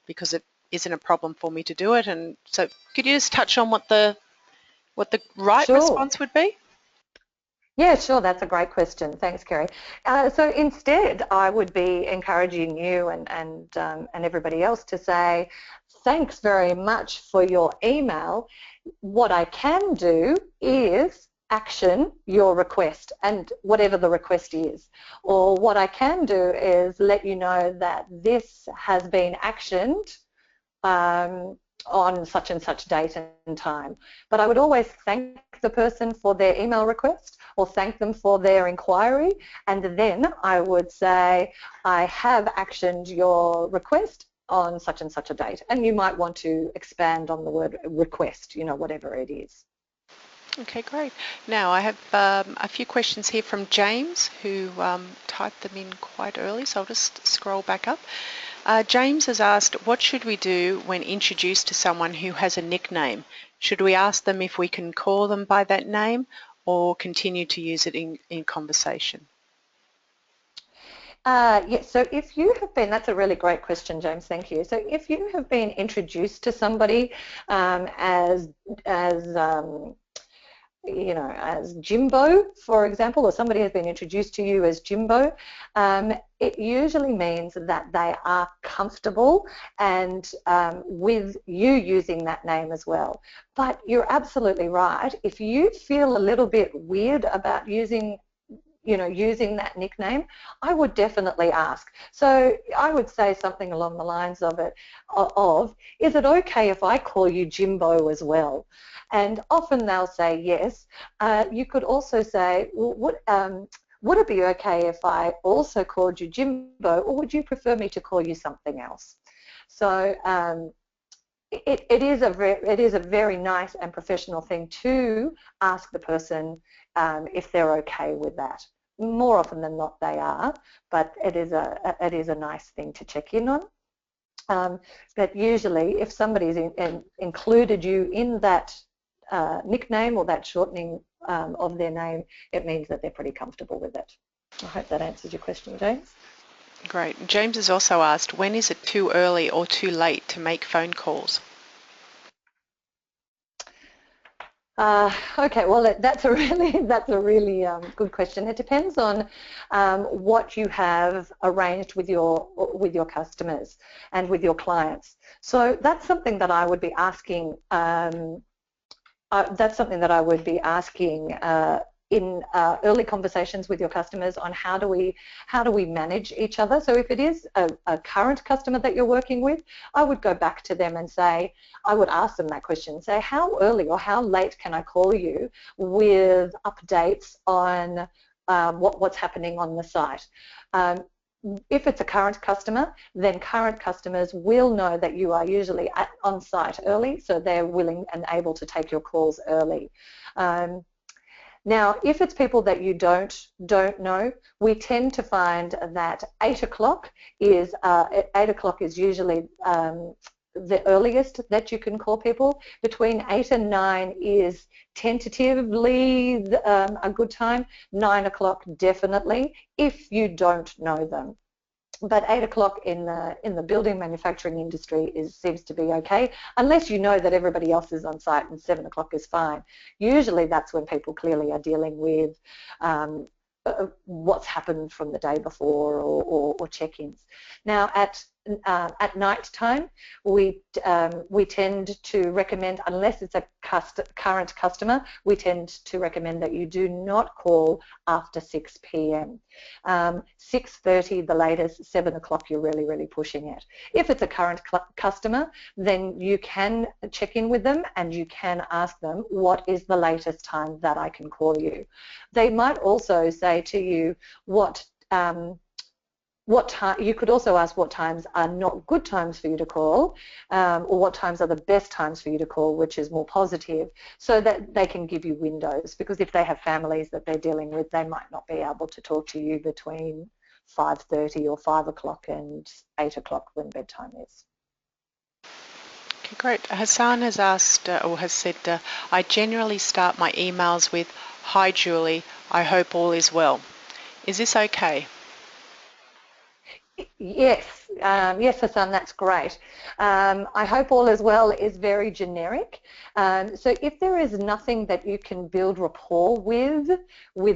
because it isn't a problem for me to do it. And so could you just touch on what the right response would be? Yeah, sure. That's a great question. Thanks, Kerry. So instead, I would be encouraging you and everybody else to say, thanks very much for your email. What I can do is action your request, and whatever the request is. Or what I can do is let you know that this has been actioned on such and such date and time. But I would always thank the person for their email request or thank them for their inquiry, and then I would say, I have actioned your request on such and such a date. And you might want to expand on the word request, whatever it is. Okay, great. Now I have a few questions here from James, who typed them in quite early, so I'll just scroll back up. James has asked, what should we do when introduced to someone who has a nickname? Should we ask them if we can call them by that name or continue to use it in conversation? Yes, so if you have been, that's a really great question, James, thank you. So if you have been introduced to somebody as Jimbo, for example, or somebody has been introduced to you as Jimbo, it usually means that they are comfortable and with you using that name as well. But you're absolutely right. If you feel a little bit weird about using that nickname, I would definitely ask. So I would say something along the lines of is it okay if I call you Jimbo as well? And often they'll say yes. You could also say, well, would it be okay if I also called you Jimbo, or would you prefer me to call you something else? So it is a very nice and professional thing to ask the person if they're okay with that. More often than not, they are, but it is a nice thing to check in on. But usually, if somebody's included you in that nickname or that shortening of their name, it means that they're pretty comfortable with it. I hope that answers your question, James. Great. James has also asked, when is it too early or too late to make phone calls? Okay, well that's a really good question. It depends on what you have arranged with your customers and with your clients. So that's something that I would be asking. That's something that I would be asking in early conversations with your customers on how do we manage each other. So if it is a current customer that you're working with, I would go back to them and say, I would ask them that question, say how early or how late can I call you with updates on what's happening on the site. If it's a current customer, then current customers will know that you are usually on site early, so they're willing and able to take your calls early. Now, if it's people that you don't know, we tend to find that 8 o'clock is usually the earliest that you can call people. Between 8 and 9 is tentatively a good time. 9 o'clock definitely, if you don't know them. But 8 o'clock in the building manufacturing industry seems to be okay, unless you know that everybody else is on site and 7 o'clock is fine. Usually that's when people clearly are dealing with what's happened from the day before or check-ins. Now at night time, we tend to recommend, unless it's a current customer, we tend to recommend that you do not call after 6 p.m. 6:30 the latest, 7 o'clock you're really pushing it. If it's a current customer, then you can check in with them and you can ask them, what is the latest time that I can call you? They might also say to you what time. You could also ask what times are not good times for you to call, or what times are the best times for you to call, which is more positive, so that they can give you windows, because if they have families that they're dealing with, they might not be able to talk to you between 5:30 or 5 o'clock and 8 o'clock when bedtime is. Okay, great. Hassan has asked or has said, I generally start my emails with, "Hi Julie, I hope all is well." Is this okay? Yes, yes, Hassan, that's great. I hope all is well is very generic. So if there is nothing that you can build rapport with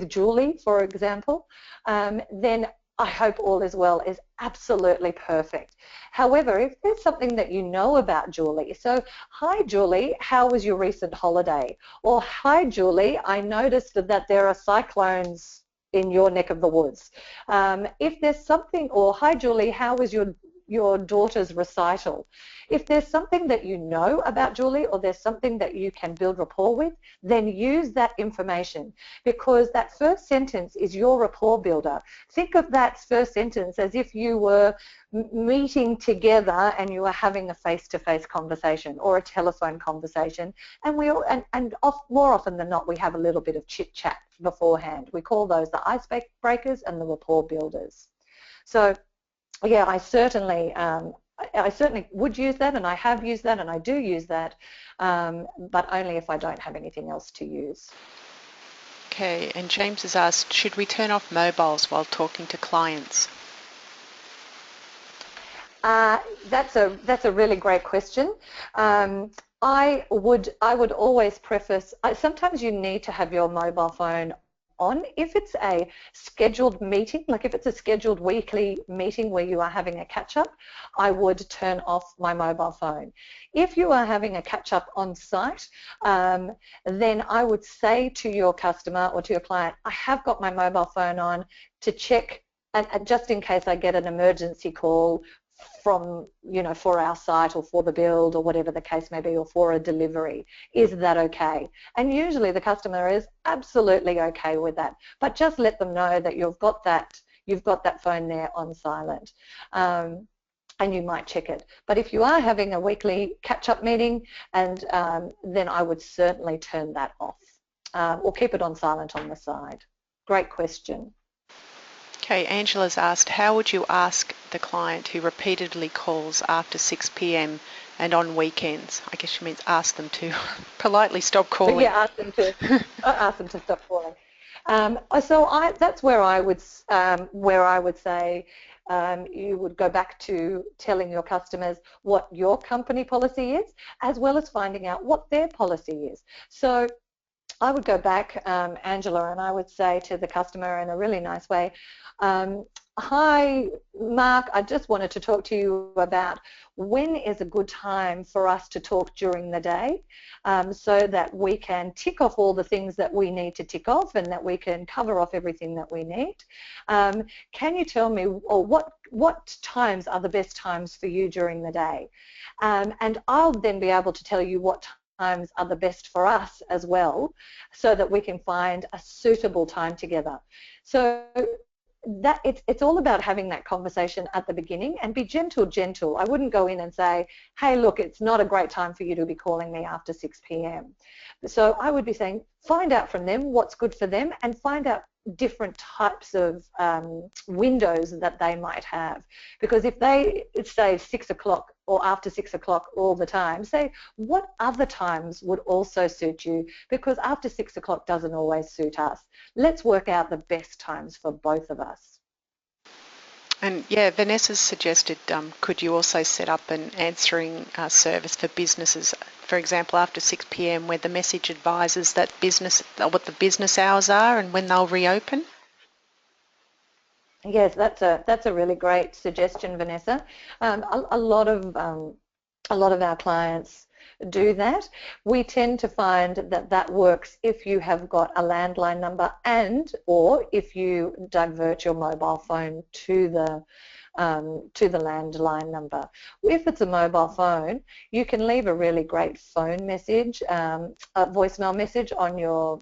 Julie, for example, then I hope all is well is absolutely perfect. However, if there's something that you know about Julie, so hi Julie, how was your recent holiday? Or hi Julie, I noticed that there are cyclones in your neck of the woods. If there's something, or hi Julie, how was your daughter's recital? If there's something that you know about Julie, or there's something that you can build rapport with, then use that information, because that first sentence is your rapport builder. Think of that first sentence as if you were meeting together and you are having a face-to-face conversation or a telephone conversation, and more often than not we have a little bit of chit-chat beforehand. We call those the icebreakers and the rapport builders. So yeah, I certainly would use that, and I have used that, and I do use that, but only if I don't have anything else to use. Okay, and James has asked, should we turn off mobiles while talking to clients? That's a really great question. I would always preface, sometimes you need to have your mobile phone on. If it's a scheduled meeting, like if it's a scheduled weekly meeting where you are having a catch-up, I would turn off my mobile phone. If you are having a catch-up on site, then I would say to your customer or to your client, I have got my mobile phone on to check, and just in case I get an emergency call from, for our site or for the build or whatever the case may be, or for a delivery. Is that okay? And usually the customer is absolutely okay with that, but just let them know that you've got that phone there on silent. And you might check it. But if you are having a weekly catch-up meeting, and then I would certainly turn that off, or keep it on silent on the side. Great question. Okay, Angela's asked, how would you ask the client who repeatedly calls after 6 p.m. and on weekends? I guess she means ask them to politely stop calling. Yeah, ask them to stop calling. So that's where I would say you would go back to telling your customers what your company policy is, as well as finding out what their policy is. So I would go back, Angela, and I would say to the customer in a really nice way, hi, Mark, I just wanted to talk to you about when is a good time for us to talk during the day, so that we can tick off all the things that we need to tick off and that we can cover off everything that we need. Can you tell me, or what times are the best times for you during the day? And I'll then be able to tell you what times are the best for us as well, so that we can find a suitable time together. So that it's all about having that conversation at the beginning, and be gentle. I wouldn't go in and say, hey, look, it's not a great time for you to be calling me after 6 p.m. So I would be saying, find out from them what's good for them, and find out different types of windows that they might have. Because if they say 6 o'clock or after 6 o'clock all the time, say what other times would also suit you, because after 6 o'clock doesn't always suit us. Let's work out the best times for both of us. And yeah, Vanessa's suggested, could you also set up an answering service for businesses, for example, after 6 p.m, where the message advises that what the business hours are and when they'll reopen? Yes, that's a really great suggestion, Vanessa. A lot of our clients do that. We tend to find that that works if you have got a landline number, or if you divert your mobile phone to the landline number. If it's a mobile phone, you can leave a really great phone message, a voicemail message on your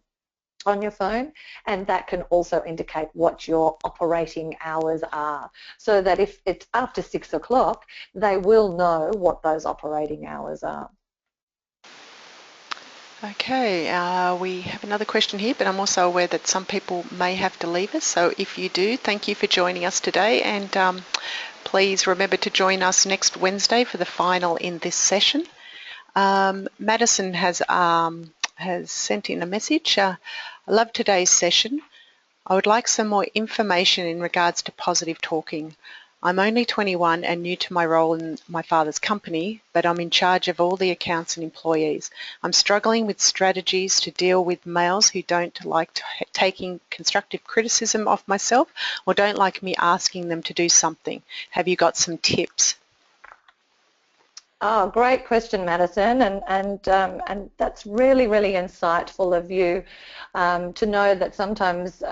phone, and that can also indicate what your operating hours are, so that if it's after 6 o'clock, they will know what those operating hours are. Okay, we have another question here, but I'm also aware that some people may have to leave us. So if you do, thank you for joining us today, and please remember to join us next Wednesday for the final in this session. Madison has sent in a message. I love today's session. I would like some more information in regards to positive talking. I'm only 21 and new to my role in my father's company, but I'm in charge of all the accounts and employees. I'm struggling with strategies to deal with males who don't like taking constructive criticism of myself, or don't like me asking them to do something. Have you got some tips? Oh, great question, Madison, and that's really, really insightful of you, to know that sometimes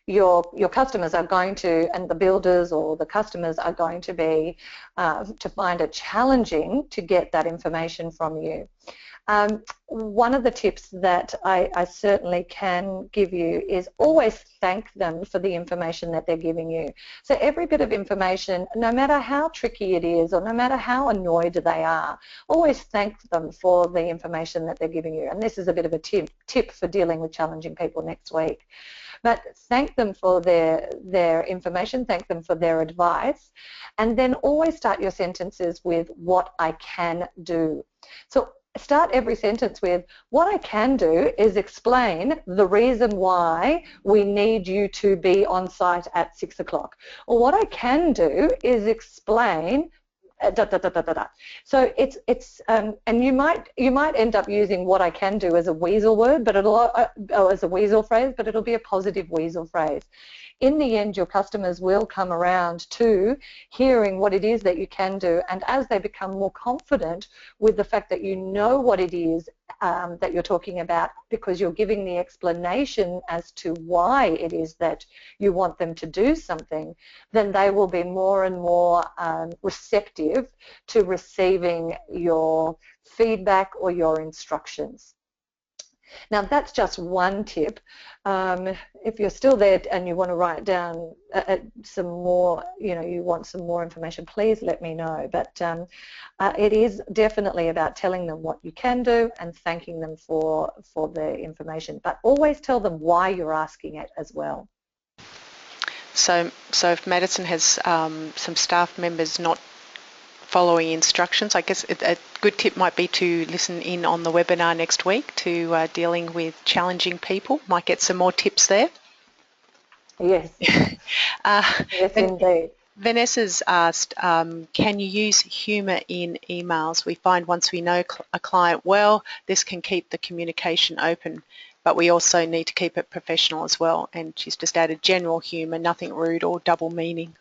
your customers are going to, and the builders or the customers are going to be, to find it challenging to get that information from you. One of the tips that I certainly can give you is always thank them for the information that they're giving you. So every bit of information, no matter how tricky it is or no matter how annoyed they are, always thank them for the information that they're giving you. And this is a bit of a tip for dealing with challenging people next week. But thank them for their information, thank them for their advice, and then always start your sentences with what I can do. So start every sentence with, what I can do is explain the reason why we need you to be on site at 6 o'clock. Or what I can do is explain So it's and you might end up using what I can do as a weasel word, but as a weasel phrase, but it'll be a positive weasel phrase. In the end, your customers will come around to hearing what it is that you can do, and as they become more confident with the fact that you know what it is that you're talking about, because you're giving the explanation as to why it is that you want them to do something, then they will be more and more receptive to receiving your feedback or your instructions. Now that's just one tip. If you're still there and you want to write down some more, you want some more information, please let me know. But it is definitely about telling them what you can do and thanking them for the information. But always tell them why you're asking it as well. So if Madison has some staff members not following instructions, I guess a good tip might be to listen in on the webinar next week to dealing with challenging people. Might get some more tips there. Yes. Yes, indeed. Vanessa's asked, can you use humour in emails? We find once we know a client well, this can keep the communication open. but we also need to keep it professional as well. And she's just added general humour, nothing rude or double meaning.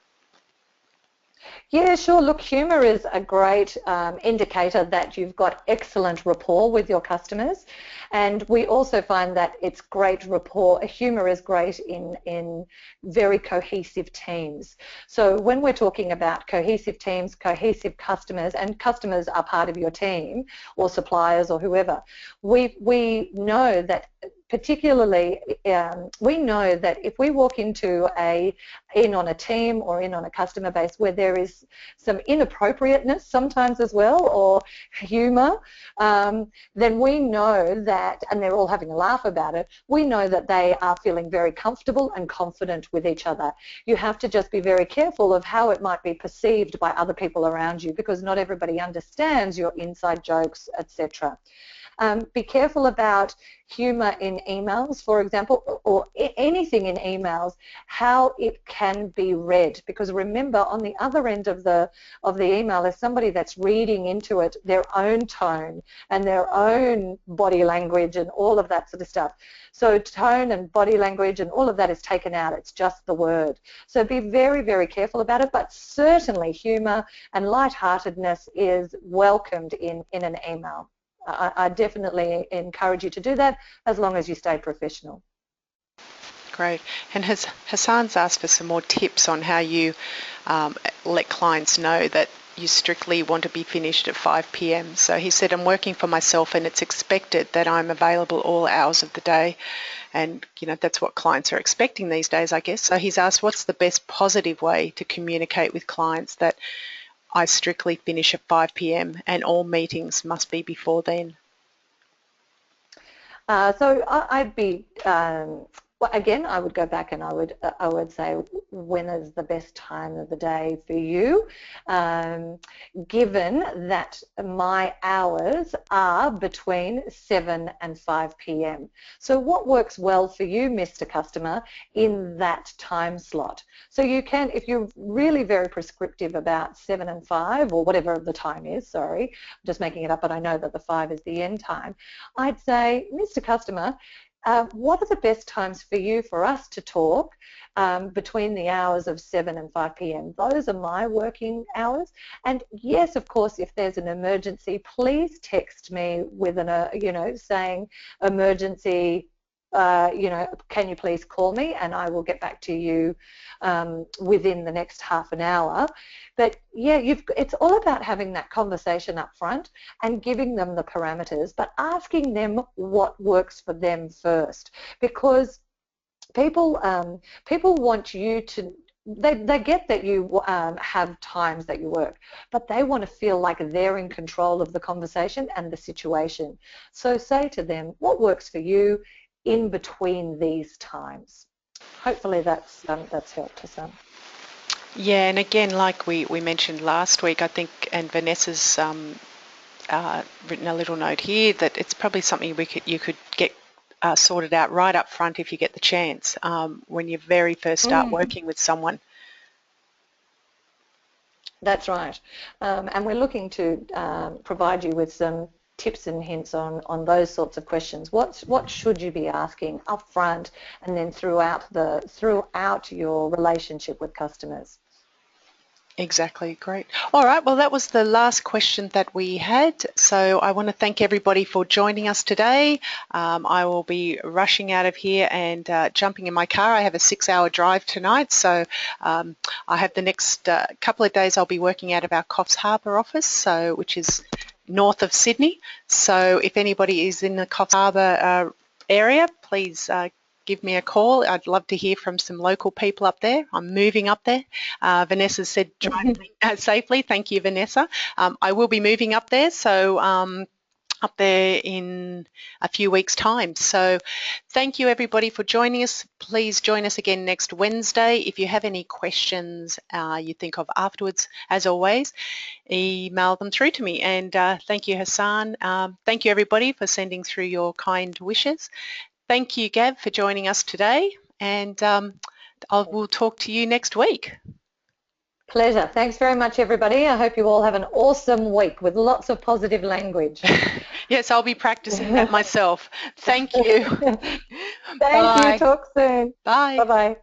Yeah, sure. Look, humour is a great indicator that you've got excellent rapport with your customers. And we also find that it's great rapport. Humour is great in very cohesive teams. So when we're talking about cohesive teams, cohesive customers, and customers are part of your team or suppliers or whoever, we know that particularly, we know that if we walk in on a team or in on a customer base where there is some inappropriateness sometimes as well, or humour, then we know that, and they're all having a laugh about it, we know that they are feeling very comfortable and confident with each other. You have to just be very careful of how it might be perceived by other people around you, because not everybody understands your inside jokes, etc. Be careful about humour in emails, for example, or anything in emails, how it can be read. Because remember, on the other end of the email is somebody that's reading into it their own tone and their own body language and all of that sort of stuff. So tone and body language and all of that is taken out. It's just the word. So be very, very careful about it. But certainly humour and lightheartedness is welcomed in an email. I definitely encourage you to do that as long as you stay professional. Great. And Hassan's asked for some more tips on how you let clients know that you strictly want to be finished at 5 p.m. So he said, I'm working for myself and it's expected that I'm available all hours of the day. And, you know, that's what clients are expecting these days, I guess. So he's asked, what's the best positive way to communicate with clients that I strictly finish at 5 p.m. and all meetings must be before then? So I'd be, well, again, I would go back and I would say, when is the best time of the day for you? Given that my hours are between 7 and 5 p.m. So what works well for you, Mr. Customer, in that time slot? So you can, if you're really very prescriptive about 7 and 5 or whatever the time is, sorry, I'm just making it up, but I know that the 5 is the end time, I'd say, Mr. Customer, what are the best times for you for us to talk between the hours of 7 and 5 p.m. Those are my working hours. And yes, of course, if there's an emergency, please text me with saying emergency. Can you please call me, and I will get back to you within the next half an hour. But yeah, it's all about having that conversation up front and giving them the parameters, but asking them what works for them first, because people want you to. They get that you have times that you work, but they want to feel like they're in control of the conversation and the situation. So say to them, what works for you in between these times? Hopefully that's helped to some. Yeah, and again, like we mentioned last week, I think, and Vanessa's written a little note here, that it's probably something you could get sorted out right up front if you get the chance when you very first start working with someone. That's right. And we're looking to provide you with some tips and hints on those sorts of questions. What should you be asking up front and then throughout your relationship with customers? Exactly, great. All right, well, that was the last question that we had. So I want to thank everybody for joining us today. I will be rushing out of here and jumping in my car. I have a 6-hour drive tonight, so I have the next couple of days I'll be working out of our Coffs Harbour office, which is north of Sydney. So if anybody is in the Coffs Harbour area, please give me a call. I'd love to hear from some local people up there. I'm moving up there. Vanessa said drive safely. Thank you, Vanessa. I will be moving up there, so up there in a few weeks' time. So thank you, everybody, for joining us. Please join us again next Wednesday. If you have any questions you think of afterwards, as always, email them through to me. And thank you, Hassan. Thank you, everybody, for sending through your kind wishes. Thank you, Gab, for joining us today, and we'll talk to you next week. Pleasure. Thanks very much, everybody. I hope you all have an awesome week with lots of positive language. Yes, I'll be practicing that myself. Thank you. Thank Bye. you. Talk soon. Bye. Bye-bye.